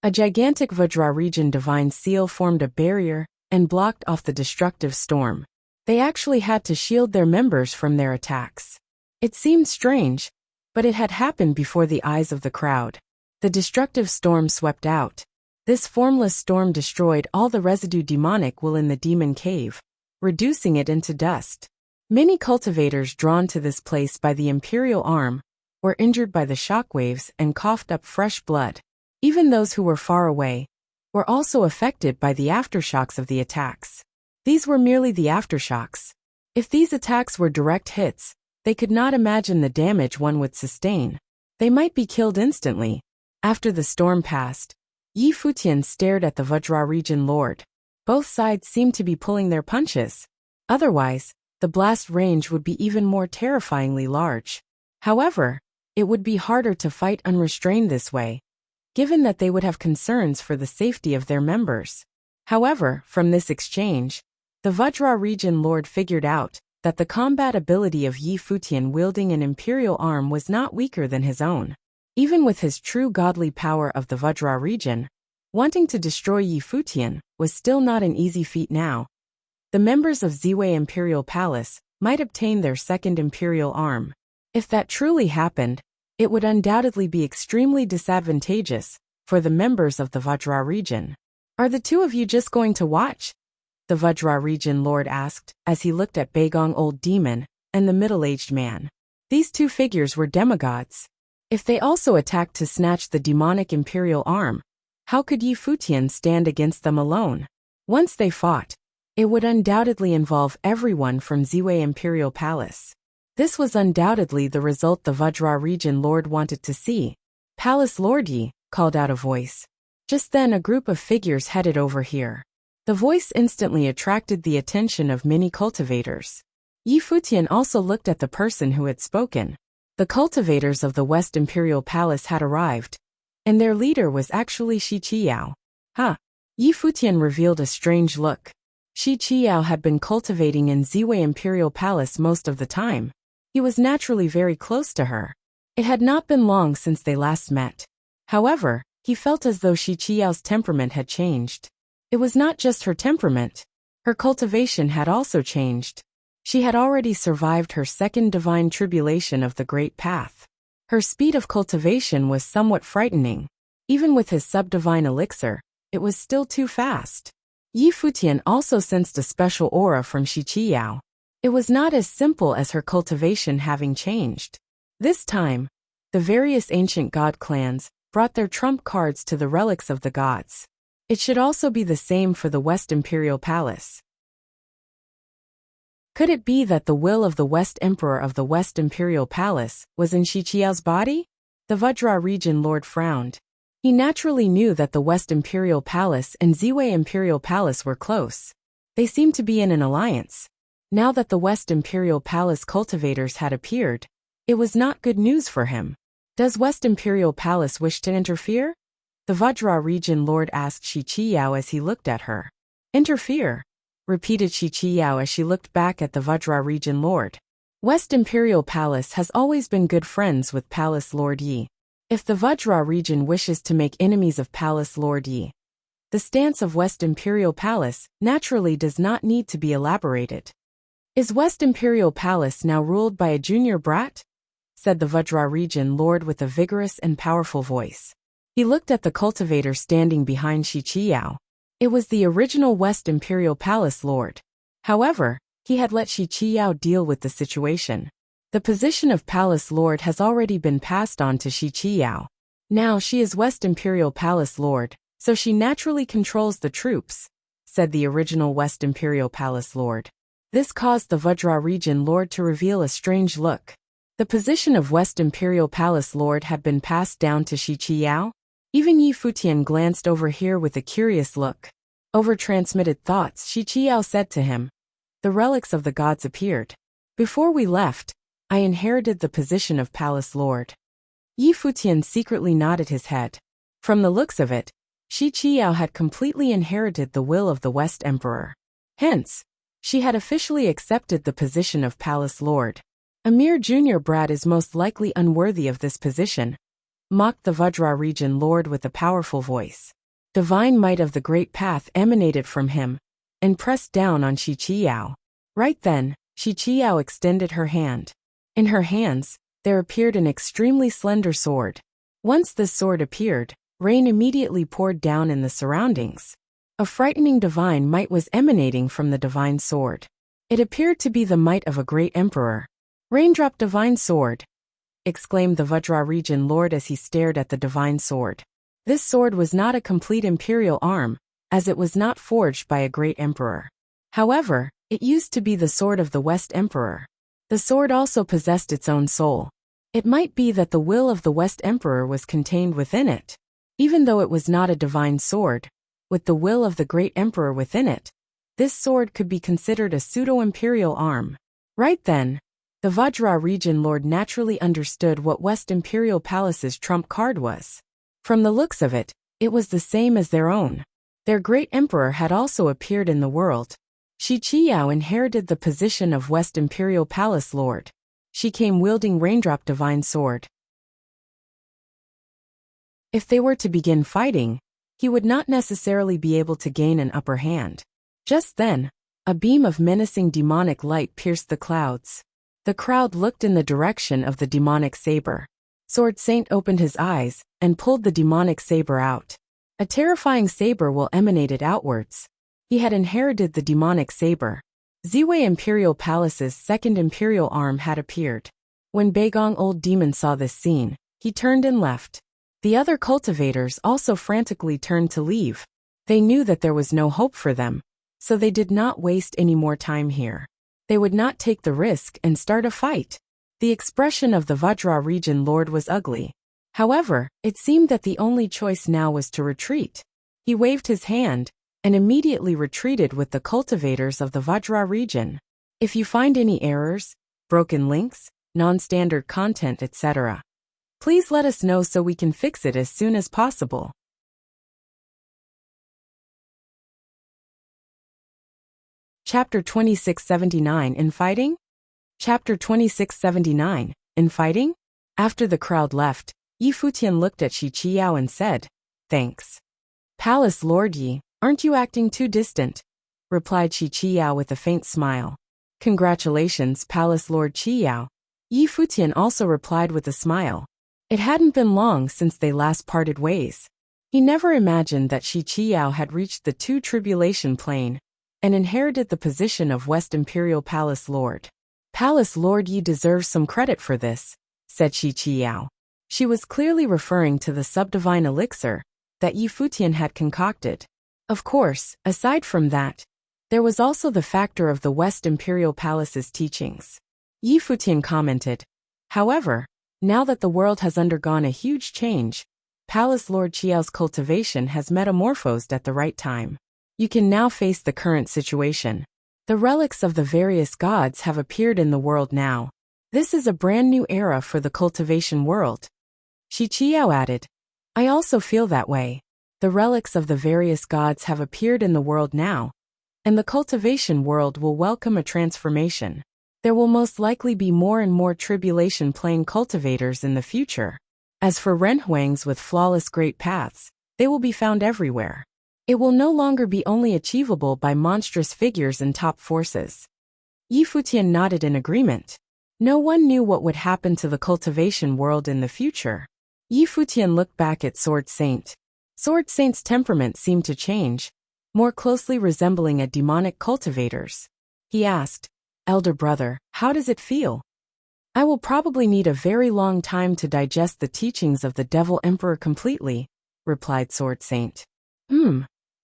A gigantic Vajra region divine seal formed a barrier and blocked off the destructive storm. They actually had to shield their members from their attacks. It seemed strange, but it had happened before the eyes of the crowd. The destructive storm swept out. This formless storm destroyed all the residue demonic will in the demon cave, reducing it into dust. Many cultivators drawn to this place by the imperial arm were injured by the shockwaves and coughed up fresh blood. Even those who were far away were also affected by the aftershocks of the attacks. These were merely the aftershocks. If these attacks were direct hits, they could not imagine the damage one would sustain. They might be killed instantly. After the storm passed, Futian stared at the Vajra region lord. Both sides seemed to be pulling their punches. Otherwise, the blast range would be even more terrifyingly large. However, it would be harder to fight unrestrained this way, given that they would have concerns for the safety of their members. However, from this exchange, the Vajra region lord figured out that the combat ability of Futian wielding an imperial arm was not weaker than his own. Even with his true godly power of the Vajra region, wanting to destroy Futian was still not an easy feat now. The members of Ziwei Imperial Palace might obtain their second imperial arm. If that truly happened, it would undoubtedly be extremely disadvantageous for the members of the Vajra region. Are the two of you just going to watch? The Vajra region lord asked as he looked at Bagong Old Demon and the middle-aged man. These two figures were demigods. If they also attacked to snatch the demonic imperial arm, how could Futian stand against them alone? Once they fought, it would undoubtedly involve everyone from Ziwei Imperial Palace. This was undoubtedly the result the Vajra region lord wanted to see. Palace Lord Yi, called out a voice. Just then a group of figures headed over here. The voice instantly attracted the attention of many cultivators. Futian also looked at the person who had spoken. The cultivators of the West Imperial Palace had arrived, and their leader was actually Shi Qiyao. Futian revealed a strange look. Shi Qiyao had been cultivating in Ziwei Imperial Palace most of the time. He was naturally very close to her. It had not been long since they last met. However, he felt as though Shi Qiyao's temperament had changed. It was not just her temperament. Her cultivation had also changed. She had already survived her second divine tribulation of the Great Path. Her speed of cultivation was somewhat frightening. Even with his subdivine elixir, it was still too fast. Yi Futian also sensed a special aura from Qiqiyao. It was not as simple as her cultivation having changed. This time, the various ancient god clans brought their trump cards to the relics of the gods. It should also be the same for the West Imperial Palace. Could it be that the will of the West Emperor of the West Imperial Palace was in Qiqiyao's body? The Vajra region lord frowned. He naturally knew that the West Imperial Palace and Ziwei Imperial Palace were close. They seemed to be in an alliance. Now that the West Imperial Palace cultivators had appeared, it was not good news for him. Does West Imperial Palace wish to interfere? The Vajra region lord asked Qiqiyao as he looked at her. Interfere? Repeated Qiqiyao as she looked back at the Vajra region lord. West Imperial Palace has always been good friends with Palace Lord Yi. If the Vajra region wishes to make enemies of Palace Lord Yi, the stance of West Imperial Palace naturally does not need to be elaborated. Is West Imperial Palace now ruled by a junior brat? Said the Vajra region lord with a vigorous and powerful voice. He looked at the cultivator standing behind Qiqiyao. It was the original West Imperial Palace lord. However, he had let Qiqiyao deal with the situation. The position of Palace Lord has already been passed on to Qiqiyao. Now she is West Imperial Palace Lord, so she naturally controls the troops, said the original West Imperial Palace Lord. This caused the Vajra region lord to reveal a strange look. The position of West Imperial Palace Lord had been passed down to Qiqiyao. Even Yi Futian glanced over here with a curious look. Over transmitted thoughts, Qiqiyao said to him, "The relics of the gods appeared. Before we left, I inherited the position of Palace Lord." Yi Futian secretly nodded his head. From the looks of it, Qiqiyao had completely inherited the will of the West Emperor. Hence, she had officially accepted the position of Palace Lord. A mere junior brat is most likely unworthy of this position, mocked the Vajra region lord with a powerful voice. Divine might of the great path emanated from him, and pressed down on Qiqiyao. Right then, Qiqiyao extended her hand. In her hands, there appeared an extremely slender sword. Once this sword appeared, rain immediately poured down in the surroundings. A frightening divine might was emanating from the divine sword. It appeared to be the might of a great emperor. "Raindrop divine sword," exclaimed the Vajra region lord as he stared at the divine sword. This sword was not a complete imperial arm, as it was not forged by a great emperor. However, it used to be the sword of the West Emperor. The sword also possessed its own soul. It might be that the will of the West Emperor was contained within it. Even though it was not a divine sword, with the will of the great emperor within it, this sword could be considered a pseudo-imperial arm. Right then, the Vajra region lord naturally understood what West Imperial Palace's trump card was. From the looks of it, it was the same as their own. Their great emperor had also appeared in the world. Qiqiyao inherited the position of West Imperial Palace Lord. She came wielding Raindrop Divine Sword. If they were to begin fighting, he would not necessarily be able to gain an upper hand. Just then, a beam of menacing demonic light pierced the clouds. The crowd looked in the direction of the demonic saber. Sword Saint opened his eyes and pulled the demonic saber out. A terrifying saber will emanated outwards. He had inherited the demonic saber. Ziwei Imperial Palace's second imperial arm had appeared. When Beigong Old Demon saw this scene, he turned and left. The other cultivators also frantically turned to leave. They knew that there was no hope for them, so they did not waste any more time here. They would not take the risk and start a fight. The expression of the Vajra region lord was ugly. However, it seemed that the only choice now was to retreat. He waved his hand and immediately retreated with the cultivators of the Vajra region. If you find any errors, broken links, non-standard content, etc., please let us know so we can fix it as soon as possible. Chapter 2679 in Fighting? Chapter 2679 in Fighting? After the crowd left, Yi Futian looked at Qiqiyao and said, "Thanks. Palace Lord Yi, aren't you acting too distant?" replied Qiqiyao with a faint smile. "Congratulations, Palace Lord Qiyao." Yi Futian also replied with a smile. It hadn't been long since they last parted ways. He never imagined that Shi Qiao had reached the two tribulation plane and inherited the position of West Imperial Palace Lord. Palace Lord, you deserve some credit for this, said Shi Qiao. She was clearly referring to the subdivine elixir that Yi Futian had concocted. Of course, aside from that, there was also the factor of the West Imperial Palace's teachings. Yi Futian commented. However, now that the world has undergone a huge change, Palace Lord Qiao's cultivation has metamorphosed at the right time. You can now face the current situation. The relics of the various gods have appeared in the world now. This is a brand new era for the cultivation world. Shi Qiao added. I also feel that way. The relics of the various gods have appeared in the world now, and the cultivation world will welcome a transformation. There will most likely be more and more tribulation plane cultivators in the future. As for renhuangs with flawless great paths, they will be found everywhere. It will no longer be only achievable by monstrous figures and top forces. Yi Futian nodded in agreement. No one knew what would happen to the cultivation world in the future. Yi Futian looked back at Sword Saint. Sword Saint's temperament seemed to change, more closely resembling a demonic cultivator's. He asked, Elder brother, how does it feel? I will probably need a very long time to digest the teachings of the Devil Emperor completely, replied Sword Saint.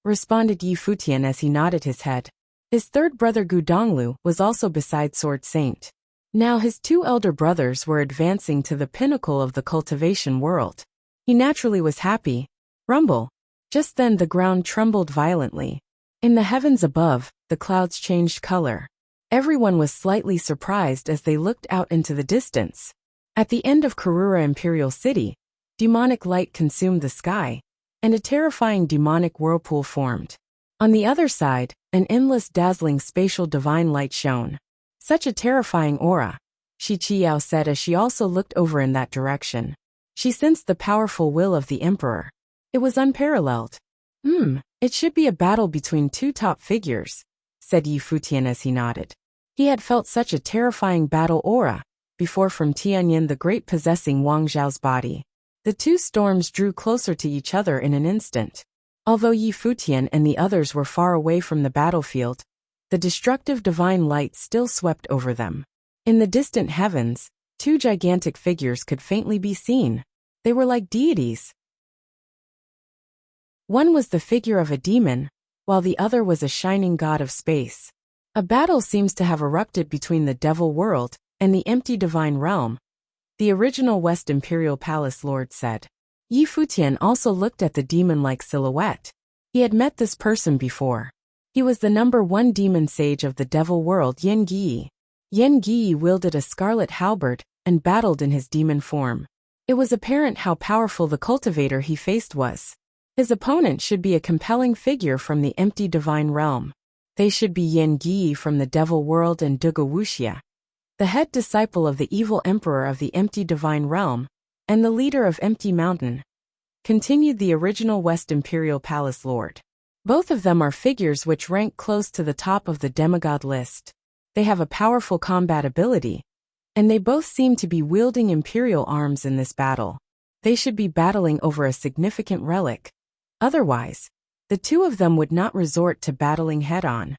Responded Yi Futian as he nodded his head. His third brother Gu Donglu was also beside Sword Saint. Now his two elder brothers were advancing to the pinnacle of the cultivation world. He naturally was happy. Rumble. Just then the ground trembled violently. In the heavens above, the clouds changed color. Everyone was slightly surprised as they looked out into the distance. At the end of Karura Imperial City, demonic light consumed the sky, and a terrifying demonic whirlpool formed. On the other side, an endless dazzling spatial divine light shone. Such a terrifying aura, Shi Qiao said as she also looked over in that direction. She sensed the powerful will of the Emperor. It was unparalleled. It should be a battle between two top figures, said Yi Futian as he nodded. He had felt such a terrifying battle aura before from Tianyin the Great possessing Wang Zhao's body. The two storms drew closer to each other in an instant. Although Yi Futian and the others were far away from the battlefield, the destructive divine light still swept over them. In the distant heavens, two gigantic figures could faintly be seen. They were like deities. One was the figure of a demon, while the other was a shining god of space. A battle seems to have erupted between the devil world and the empty divine realm, the original West Imperial Palace Lord said. Yi Futian also looked at the demon-like silhouette. He had met this person before. He was the #1 demon sage of the devil world, Yan Gi. Yan Gi wielded a scarlet halberd and battled in his demon form. It was apparent how powerful the cultivator he faced was. His opponent should be a compelling figure from the empty divine realm. They should be Yan Gi from the devil world and Wuxia, the head disciple of the evil emperor of the empty divine realm, and the leader of Empty Mountain, continued the original West Imperial Palace Lord. Both of them are figures which rank close to the top of the demigod list. They have a powerful combat ability, and they both seem to be wielding imperial arms in this battle. They should be battling over a significant relic. Otherwise, the two of them would not resort to battling head-on.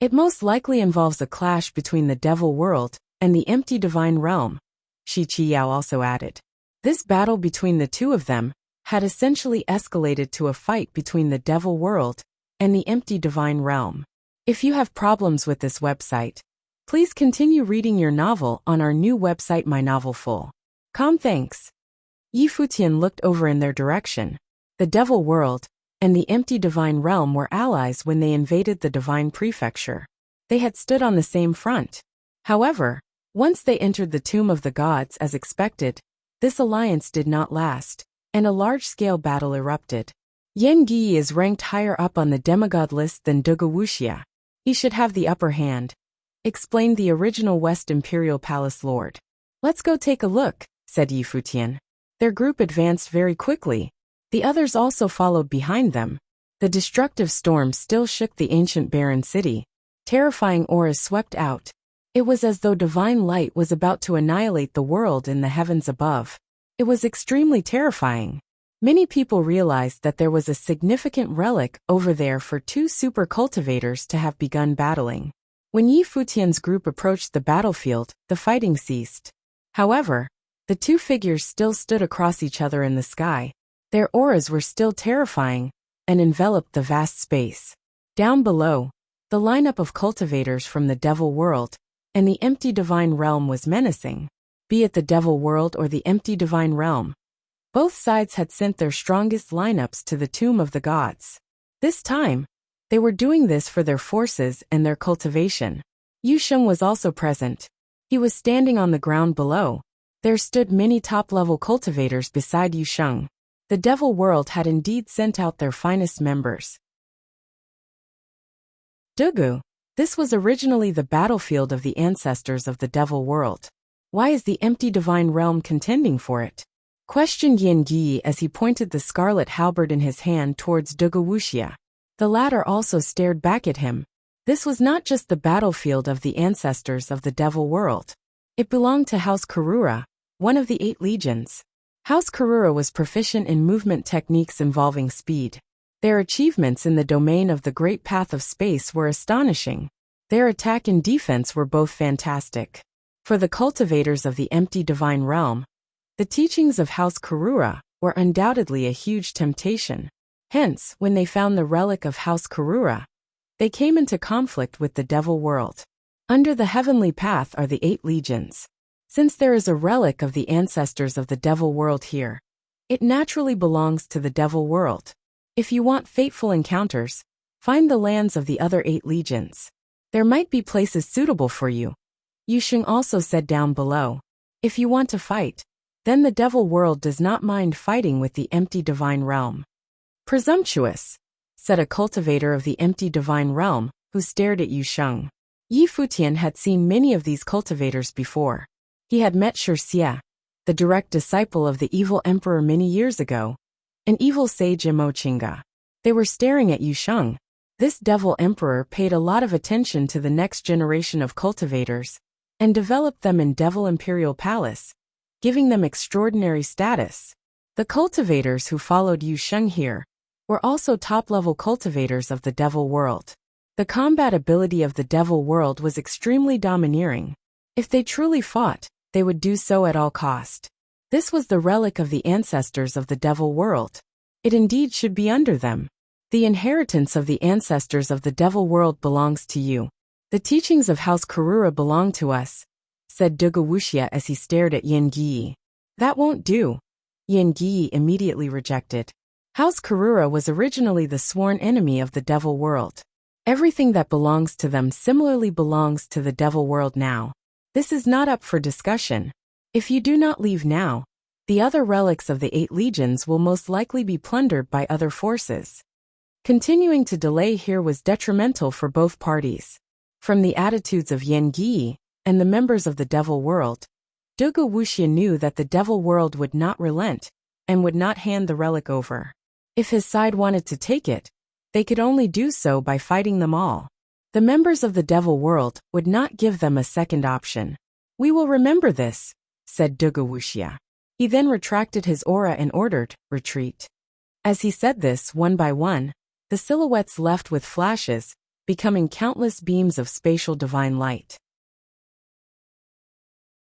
It most likely involves a clash between the devil world and the empty divine realm, Shi Qiao also added. This battle between the two of them had essentially escalated to a fight between the devil world and the empty divine realm. If you have problems with this website, please continue reading your novel on our new website mynovelful.com. Thanks. Yi Futian looked over in their direction. The devil world and the empty divine realm were allies when they invaded the divine prefecture. They had stood on the same front. However, once they entered the tomb of the gods as expected, this alliance did not last, and a large-scale battle erupted. Yan Gi is ranked higher up on the demigod list than Wuxia. He should have the upper hand, explained the original West Imperial Palace Lord. Let's go take a look, said Yi Futian. Their group advanced very quickly. The others also followed behind them. The destructive storm still shook the ancient barren city. Terrifying auras swept out. It was as though divine light was about to annihilate the world in the heavens above. It was extremely terrifying. Many people realized that there was a significant relic over there for two super cultivators to have begun battling. When Yi Futian's group approached the battlefield, the fighting ceased. However, the two figures still stood across each other in the sky. Their auras were still terrifying and enveloped the vast space. Down below, the lineup of cultivators from the Devil World and the empty divine realm was menacing. Be it the Devil World or the empty divine realm, both sides had sent their strongest lineups to the tomb of the gods. This time, they were doing this for their forces and their cultivation. Yu Sheng was also present. He was standing on the ground below. There stood many top-level cultivators beside Yu Sheng. The Devil World had indeed sent out their finest members. Dugu. This was originally the battlefield of the ancestors of the Devil World. Why is the empty divine realm contending for it? Questioned Yan Gi as he pointed the scarlet halberd in his hand towards Dugu Wuxia. The latter also stared back at him. This was not just the battlefield of the ancestors of the Devil World. It belonged to House Karura, one of the 8 legions. House Karura was proficient in movement techniques involving speed. Their achievements in the domain of the Great Path of Space were astonishing. Their attack and defense were both fantastic. For the cultivators of the empty divine realm, the teachings of House Karura were undoubtedly a huge temptation. Hence, when they found the relic of House Karura, they came into conflict with the Devil World. Under the heavenly path are the 8 legions. Since there is a relic of the ancestors of the Devil World here, it naturally belongs to the Devil World. If you want fateful encounters, find the lands of the other 8 legions. There might be places suitable for you. Yu Sheng also said down below. If you want to fight, then the Devil World does not mind fighting with the empty divine realm. Presumptuous, said a cultivator of the empty divine realm, who stared at Yu Sheng. Yi Futian had seen many of these cultivators before. He had met Wuxia, the direct disciple of the evil emperor many years ago, and evil sage Imochinga. They were staring at Yu Sheng. This devil emperor paid a lot of attention to the next generation of cultivators and developed them in Devil Imperial Palace, giving them extraordinary status. The cultivators who followed Yu Sheng here were also top-level cultivators of the Devil World. The combat ability of the Devil World was extremely domineering. If they truly fought, they would do so at all cost. This was the relic of the ancestors of the Devil World. It indeed should be under them. The inheritance of the ancestors of the Devil World belongs to you. The teachings of House Karura belong to us, said Dugu Wuxia as he stared at Yan Gi. That won't do. Yan Gi immediately rejected. House Karura was originally the sworn enemy of the Devil World. Everything that belongs to them similarly belongs to the Devil World now. This is not up for discussion. If you do not leave now, the other relics of the 8 legions will most likely be plundered by other forces. Continuing to delay here was detrimental for both parties. From the attitudes of Yan Gi and the members of the Devil World, Dugu Wuxia knew that the Devil World would not relent and would not hand the relic over. If his side wanted to take it, they could only do so by fighting them all. The members of the Devil World would not give them a second option. We will remember this, said Dugu Wuxia. He then retracted his aura and ordered, retreat. As he said this, one by one, the silhouettes left with flashes, becoming countless beams of spatial divine light.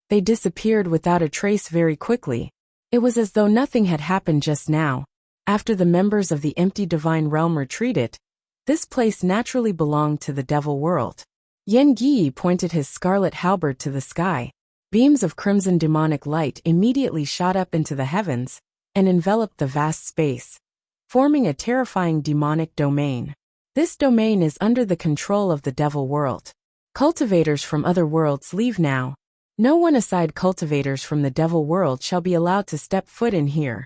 They disappeared without a trace very quickly. It was as though nothing had happened just now. After the members of the empty divine realm retreated, this place naturally belonged to the Devil World. Yan Gi pointed his scarlet halberd to the sky. Beams of crimson demonic light immediately shot up into the heavens and enveloped the vast space, forming a terrifying demonic domain. This domain is under the control of the Devil World. Cultivators from other worlds leave now. No one aside cultivators from the Devil World shall be allowed to step foot in here,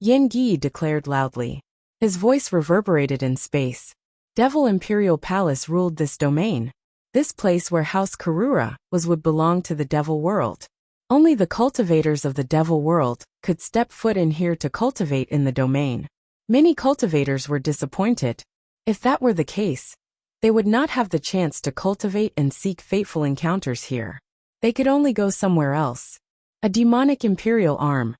Yan Gi declared loudly. His voice reverberated in space. Devil Imperial Palace ruled this domain. This place where House Karura was would belong to the Devil World. Only the cultivators of the Devil World could step foot in here to cultivate in the domain. Many cultivators were disappointed. If that were the case, they would not have the chance to cultivate and seek fateful encounters here. They could only go somewhere else. A demonic imperial arm.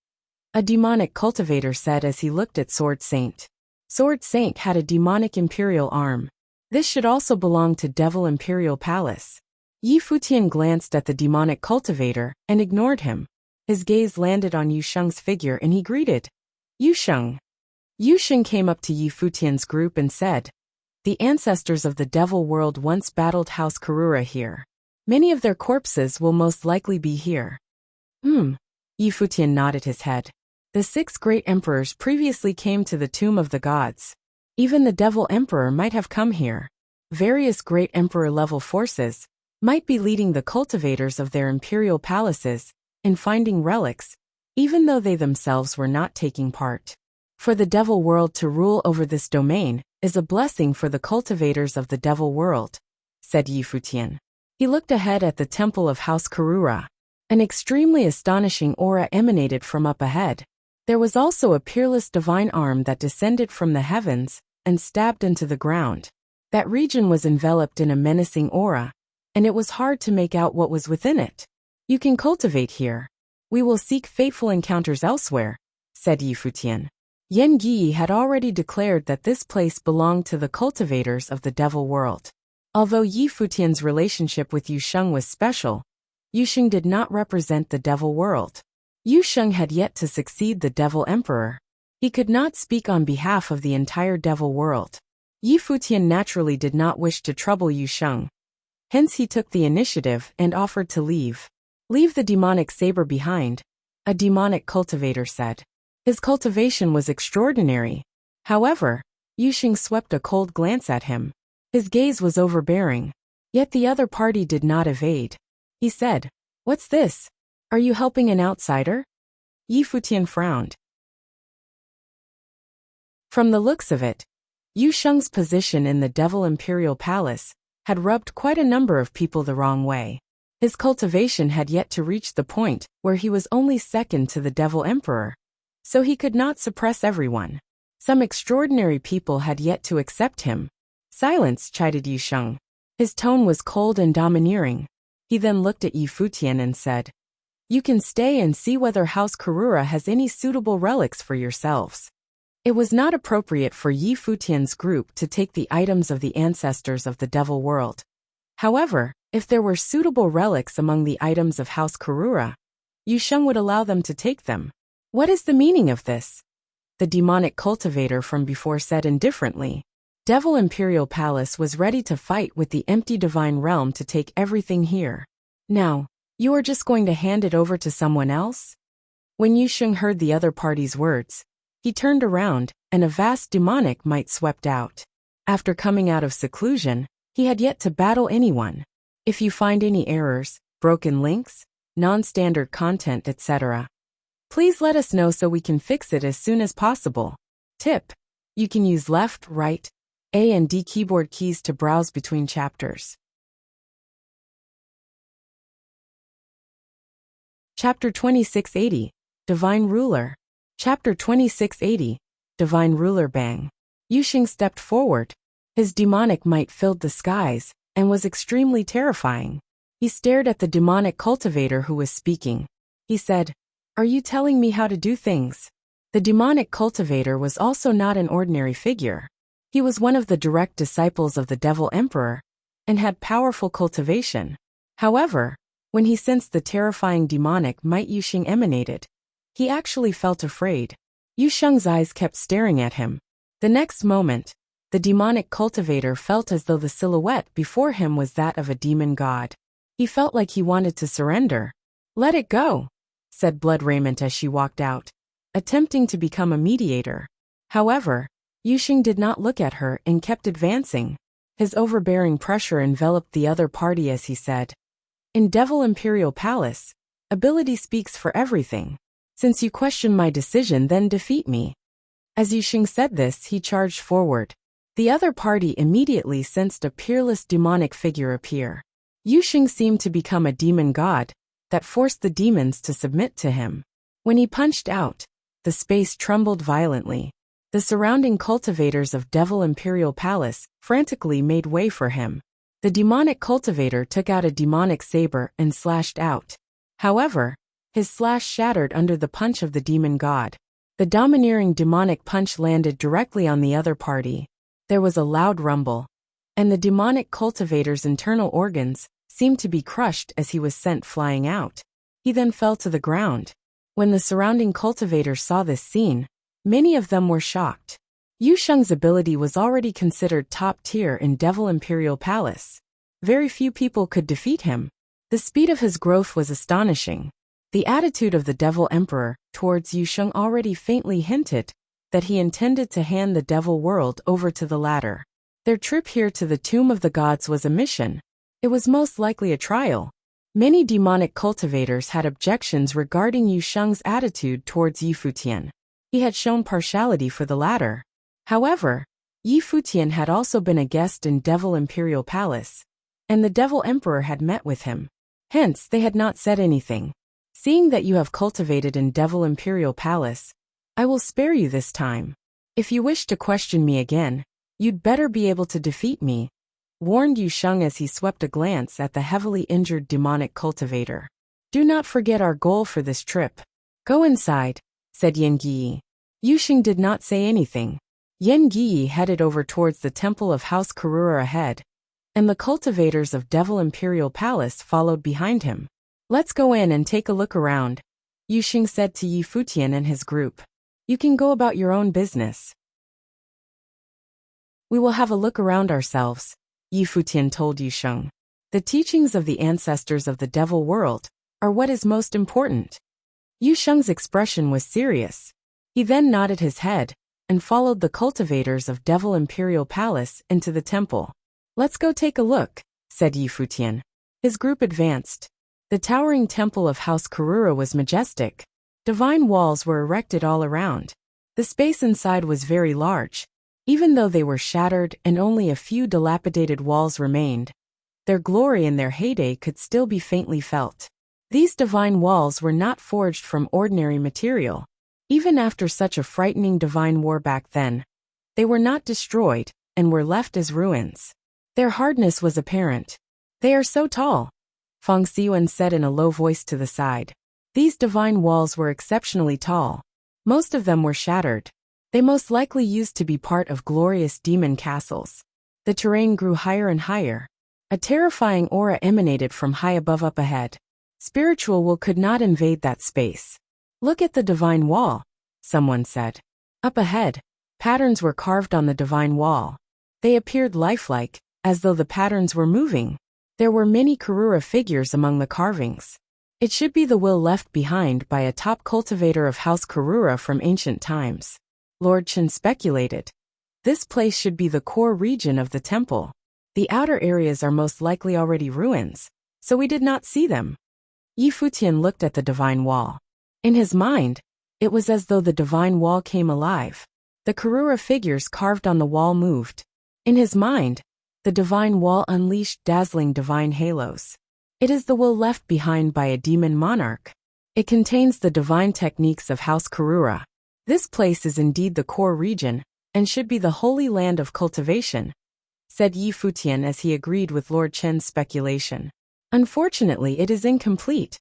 A demonic cultivator said as he looked at Sword Saint. Sword Saint had a demonic imperial arm. This should also belong to Devil Imperial Palace. Yi Futian glanced at the demonic cultivator and ignored him. His gaze landed on Yu Sheng's figure and he greeted. Yu Sheng. Yu Sheng came up to Yi Futian's group and said, "The ancestors of the devil world once battled House Karura here. Many of their corpses will most likely be here." Yi Futian nodded his head. The 6 great emperors previously came to the tomb of the gods. Even the devil emperor might have come here. Various great emperor-level forces might be leading the cultivators of their imperial palaces in finding relics, even though they themselves were not taking part. For the devil world to rule over this domain is a blessing for the cultivators of the devil world, said Yi Futian. He looked ahead at the temple of House Karura. An extremely astonishing aura emanated from up ahead. There was also a peerless divine arm that descended from the heavens and stabbed into the ground. That region was enveloped in a menacing aura, and it was hard to make out what was within it. You can cultivate here. We will seek fateful encounters elsewhere, said Yi Futian. Yan Yi had already declared that this place belonged to the cultivators of the devil world. Although Yi Futian's relationship with Yu Sheng was special, Yu Sheng did not represent the devil world. Yu Sheng had yet to succeed the devil emperor. He could not speak on behalf of the entire devil world. Yi Futian naturally did not wish to trouble Yu Sheng. Hence he took the initiative and offered to leave. Leave the demonic saber behind, a demonic cultivator said. His cultivation was extraordinary. However, Yu Sheng swept a cold glance at him. His gaze was overbearing. Yet the other party did not evade. He said, "What's this? Are you helping an outsider?" Yi Futian frowned. From the looks of it, Yu Sheng's position in the Devil Imperial Palace had rubbed quite a number of people the wrong way. His cultivation had yet to reach the point where he was only second to the Devil Emperor, so he could not suppress everyone. Some extraordinary people had yet to accept him. "Silence," chided Yu Sheng. His tone was cold and domineering. He then looked at Yi Futian and said, "You can stay and see whether House Karura has any suitable relics for yourselves." It was not appropriate for Yi Futian's group to take the items of the ancestors of the devil world. However, if there were suitable relics among the items of House Karura, Yu Sheng would allow them to take them. "What is the meaning of this?" the demonic cultivator from before said indifferently. Devil Imperial Palace was ready to fight with the empty divine realm to take everything here. Now, you are just going to hand it over to someone else? When Yu Sheng heard the other party's words, he turned around, and a vast demonic might swept out. After coming out of seclusion, he had yet to battle anyone. If you find any errors, broken links, non-standard content, etc., please let us know so we can fix it as soon as possible. Tip: you can use left, right, A and D keyboard keys to browse between chapters. Chapter 2680, Divine Ruler. Chapter 2680, Divine Ruler. Bang. Yu Sheng stepped forward. His demonic might filled the skies and was extremely terrifying. He stared at the demonic cultivator who was speaking. He said, "Are you telling me how to do things?" The demonic cultivator was also not an ordinary figure. He was one of the direct disciples of the Devil Emperor and had powerful cultivation. However, when he sensed the terrifying demonic might Yu Sheng emanated, he actually felt afraid. Yu Sheng's eyes kept staring at him. The next moment, the demonic cultivator felt as though the silhouette before him was that of a demon god. He felt like he wanted to surrender. "Let it go," said Blood Raiment as she walked out, attempting to become a mediator. However, Yu Sheng did not look at her and kept advancing. His overbearing pressure enveloped the other party as he said, "In Devil Imperial Palace, ability speaks for everything. Since you question my decision, then defeat me." As Yu Sheng said this, he charged forward. The other party immediately sensed a peerless demonic figure appear. Yu Sheng seemed to become a demon god that forced the demons to submit to him. When he punched out, the space trembled violently. The surrounding cultivators of Devil Imperial Palace frantically made way for him. The demonic cultivator took out a demonic saber and slashed out. However, His slash shattered under the punch of the demon god. The domineering demonic punch landed directly on the other party. There was a loud rumble, and the demonic cultivator's internal organs seemed to be crushed as he was sent flying out. He then fell to the ground. When the surrounding cultivators saw this scene, many of them were shocked. Yu Sheng's ability was already considered top tier in Devil Imperial Palace. Very few people could defeat him. The speed of his growth was astonishing. The attitude of the Devil Emperor towards Yu Sheng already faintly hinted that he intended to hand the Devil world over to the latter. Their trip here to the Tomb of the Gods was a mission. It was most likely a trial. Many demonic cultivators had objections regarding Yu Sheng's attitude towards Yi Futian. He had shown partiality for the latter. However, Yi Futian had also been a guest in Devil Imperial Palace, and the Devil Emperor had met with him. Hence, they had not said anything. Seeing that you have cultivated in Devil Imperial Palace, I will spare you this time. If you wish to question me again, you'd better be able to defeat me, warned Yu Sheng as he swept a glance at the heavily injured demonic cultivator. Do not forget our goal for this trip. Go inside, said Yen Yi. Yu Sheng did not say anything. Yen Yi headed over towards the temple of House Karura ahead, and the cultivators of Devil Imperial Palace followed behind him. Let's go in and take a look around, Yu Sheng said to Yi Futian and his group. You can go about your own business. We will have a look around ourselves, Yi Futian told Yu Sheng. The teachings of the ancestors of the devil world are what is most important. Yu Sheng's expression was serious. He then nodded his head and followed the cultivators of Devil Imperial Palace into the temple. Let's go take a look, said Yi Futian. His group advanced. The towering temple of House Karura was majestic. Divine walls were erected all around. The space inside was very large. Even though they were shattered and only a few dilapidated walls remained, their glory in their heyday could still be faintly felt. These divine walls were not forged from ordinary material. Even after such a frightening divine war back then, they were not destroyed and were left as ruins. Their hardness was apparent. They are so tall, Feng Xiyuan said in a low voice to the side. These divine walls were exceptionally tall. Most of them were shattered. They most likely used to be part of glorious demon castles. The terrain grew higher and higher. A terrifying aura emanated from high above up ahead. Spiritual will could not invade that space. Look at the divine wall, someone said. Up ahead, patterns were carved on the divine wall. They appeared lifelike, as though the patterns were moving. There were many Karura figures among the carvings. It should be the will left behind by a top cultivator of House Karura from ancient times. Lord Chen speculated. This place should be the core region of the temple. The outer areas are most likely already ruins, so we did not see them. Yi Futian looked at the divine wall. In his mind, it was as though the divine wall came alive. The Karura figures carved on the wall moved. In his mind, the divine wall unleashed dazzling divine halos. It is the will left behind by a demon monarch. It contains the divine techniques of House Karura. This place is indeed the core region, and should be the holy land of cultivation, said Yi Futian as he agreed with Lord Chen's speculation. Unfortunately, it is incomplete,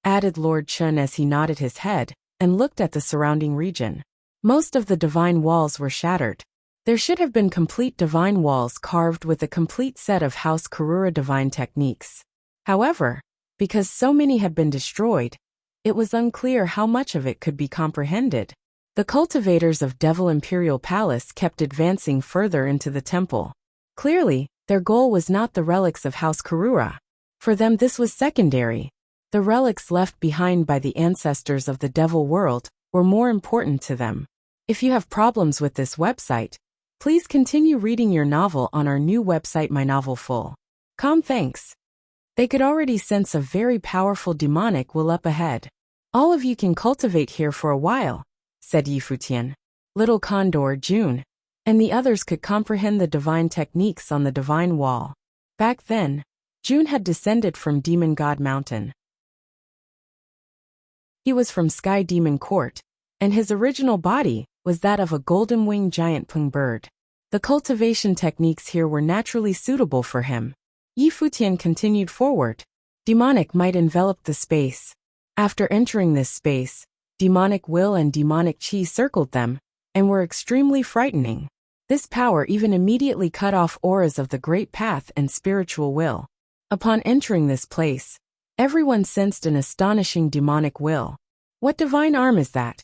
added Lord Chen as he nodded his head and looked at the surrounding region. Most of the divine walls were shattered. There should have been complete divine walls carved with a complete set of House Karura divine techniques. However, because so many had been destroyed, it was unclear how much of it could be comprehended. The cultivators of Devil Imperial Palace kept advancing further into the temple. Clearly, their goal was not the relics of House Karura. For them this was secondary. The relics left behind by the ancestors of the devil world were more important to them. If you have problems with this website, please continue reading your novel on our new website My Novel Full. Thanks. They could already sense a very powerful demonic will up ahead. All of you can cultivate here for a while, said Yi Futian. Little Condor, June, and the others could comprehend the divine techniques on the divine wall. Back then, June had descended from Demon God Mountain. He was from Sky Demon Court, and his original body was that of a golden-winged giant pung bird. The cultivation techniques here were naturally suitable for him. Yi Futian continued forward. Demonic might envelop the space. After entering this space, demonic will and demonic chi circled them, and were extremely frightening. This power even immediately cut off auras of the Great Path and spiritual will. Upon entering this place, everyone sensed an astonishing demonic will. "What divine arm is that?"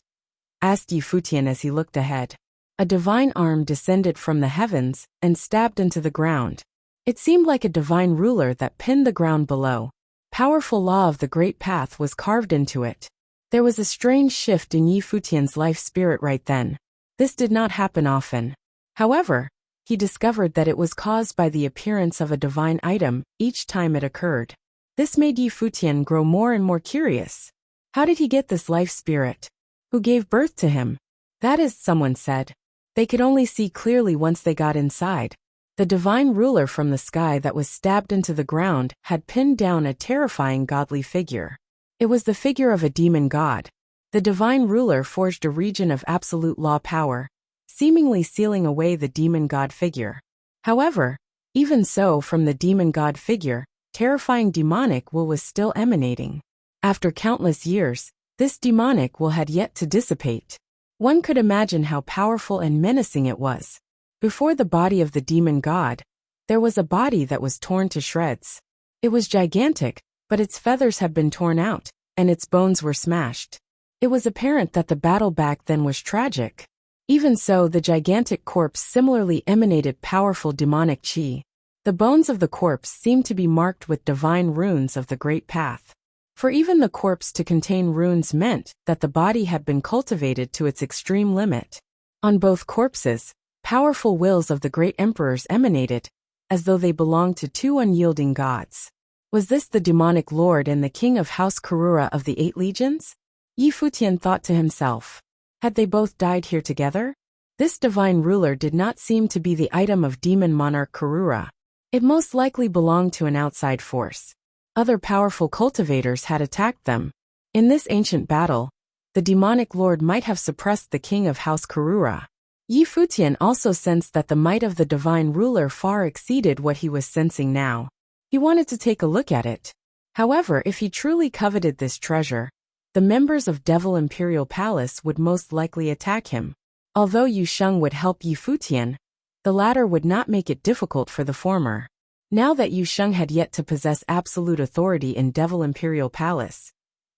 asked Yi Futian as he looked ahead. A divine arm descended from the heavens and stabbed into the ground. It seemed like a divine ruler that pinned the ground below. Powerful law of the Great Path was carved into it. There was a strange shift in Yi Futian's life spirit right then. This did not happen often. However, he discovered that it was caused by the appearance of a divine item each time it occurred. This made Yi Futian grow more and more curious. How did he get this life spirit? Who gave birth to him? That is, someone said. They could only see clearly once they got inside. The divine ruler from the sky that was stabbed into the ground had pinned down a terrifying godly figure. It was the figure of a demon god. The divine ruler forged a region of absolute law power, seemingly sealing away the demon god figure. However, even so, from the demon god figure, terrifying demonic will was still emanating. After countless years, this demonic will had yet to dissipate. One could imagine how powerful and menacing it was. Before the body of the demon god, there was a body that was torn to shreds. It was gigantic, but its feathers had been torn out, and its bones were smashed. It was apparent that the battle back then was tragic. Even so, the gigantic corpse similarly emanated powerful demonic chi. The bones of the corpse seemed to be marked with divine runes of the Great Path. For even the corpse to contain runes meant that the body had been cultivated to its extreme limit. On both corpses, powerful wills of the great emperors emanated, as though they belonged to two unyielding gods. Was this the demonic lord and the king of House Karura of the 8 legions? Yi Futian thought to himself. Had they both died here together? This divine ruler did not seem to be the item of demon monarch Karura. It most likely belonged to an outside force. Other powerful cultivators had attacked them. In this ancient battle, the demonic lord might have suppressed the king of House Karura. Yi Futian also sensed that the might of the divine ruler far exceeded what he was sensing now. He wanted to take a look at it. However, if he truly coveted this treasure, the members of Devil Imperial Palace would most likely attack him. Although Yu Sheng would help Yi Futian, the latter would not make it difficult for the former. Now that Yu Sheng had yet to possess absolute authority in Devil Imperial Palace,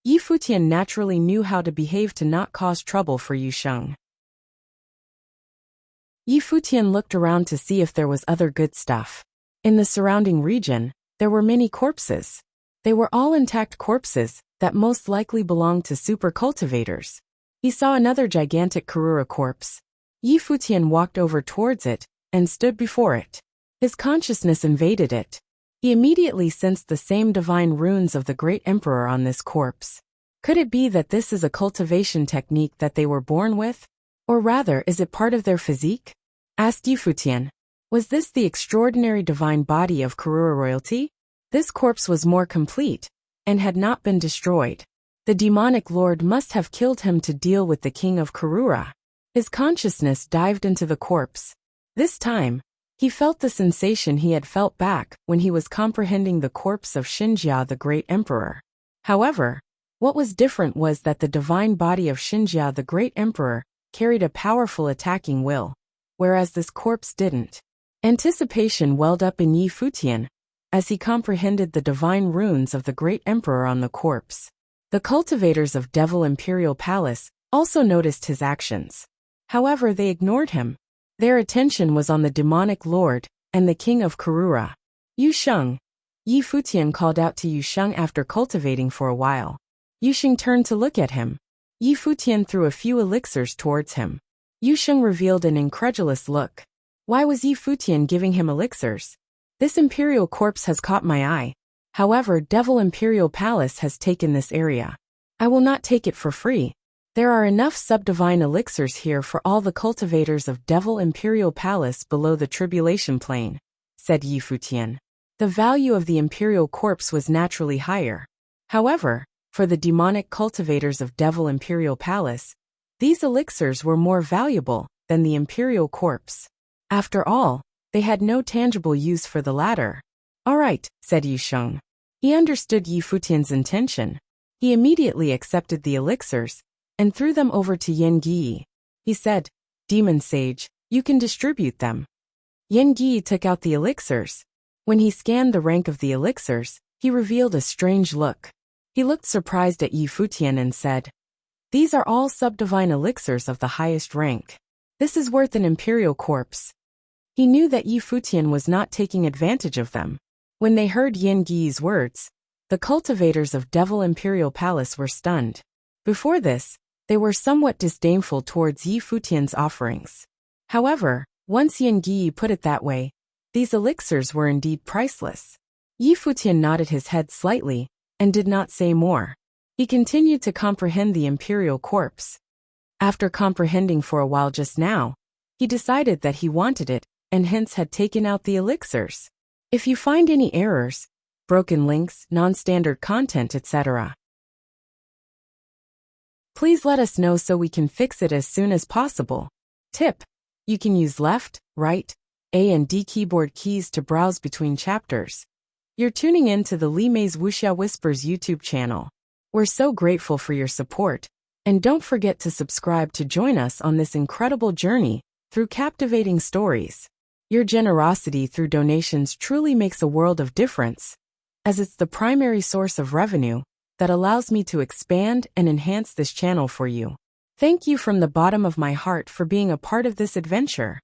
Yi Futian naturally knew how to behave to not cause trouble for Yu Sheng. Yi Futian looked around to see if there was other good stuff. In the surrounding region, there were many corpses. They were all intact corpses that most likely belonged to super cultivators. He saw another gigantic Karura corpse. Yi Futian walked over towards it and stood before it. His consciousness invaded it. He immediately sensed the same divine runes of the great emperor on this corpse. Could it be that this is a cultivation technique that they were born with? Or rather, is it part of their physique? Asked Yi Futian. Was this the extraordinary divine body of Karura royalty? This corpse was more complete, and had not been destroyed. The demonic lord must have killed him to deal with the king of Karura. His consciousness dived into the corpse. This time, he felt the sensation he had felt back when he was comprehending the corpse of Xinjia the great emperor. However, what was different was that the divine body of Xinjia the great emperor carried a powerful attacking will, whereas this corpse didn't. Anticipation welled up in Yi Futian as he comprehended the divine runes of the great emperor on the corpse. The cultivators of Devil Imperial Palace also noticed his actions. However, they ignored him. Their attention was on the demonic lord and the king of Karura. Yu Sheng. Yi Futian called out to Yu Sheng after cultivating for a while. Yu Sheng turned to look at him. Yi Futian threw a few elixirs towards him. Yu Sheng revealed an incredulous look. Why was Yi Futian giving him elixirs? This imperial corpse has caught my eye. However, Devil Imperial Palace has taken this area. I will not take it for free. There are enough subdivine elixirs here for all the cultivators of Devil Imperial Palace below the tribulation plane, said Yi Futian. The value of the imperial corpse was naturally higher. However, for the demonic cultivators of Devil Imperial Palace, these elixirs were more valuable than the imperial corpse. After all, they had no tangible use for the latter. All right, said Yu Sheng. He understood Yi Futian's intention. He immediately accepted the elixirs and threw them over to Yen Gi. He said, "Demon Sage, you can distribute them." Yen Gi took out the elixirs. When he scanned the rank of the elixirs, he revealed a strange look. He looked surprised at Yi Futian and said, "These are all subdivine elixirs of the highest rank. This is worth an imperial corpse." He knew that Yi Futian was not taking advantage of them. When they heard Yen Gi's words, the cultivators of Devil Imperial Palace were stunned. Before this, they were somewhat disdainful towards Yi Futian's offerings. However, once Yen Gi put it that way, these elixirs were indeed priceless. Yi Futian nodded his head slightly and did not say more. He continued to comprehend the imperial corpse. After comprehending for a while just now, he decided that he wanted it and hence had taken out the elixirs. If you find any errors, broken links, non-standard content, etc., please let us know so we can fix it as soon as possible. Tip: you can use left, right, A and D keyboard keys to browse between chapters. You're tuning in to the Li Mei's Wuxia Whispers YouTube channel. We're so grateful for your support, and don't forget to subscribe to join us on this incredible journey through captivating stories. Your generosity through donations truly makes a world of difference, as it's the primary source of revenue that allows me to expand and enhance this channel for you. Thank you from the bottom of my heart for being a part of this adventure.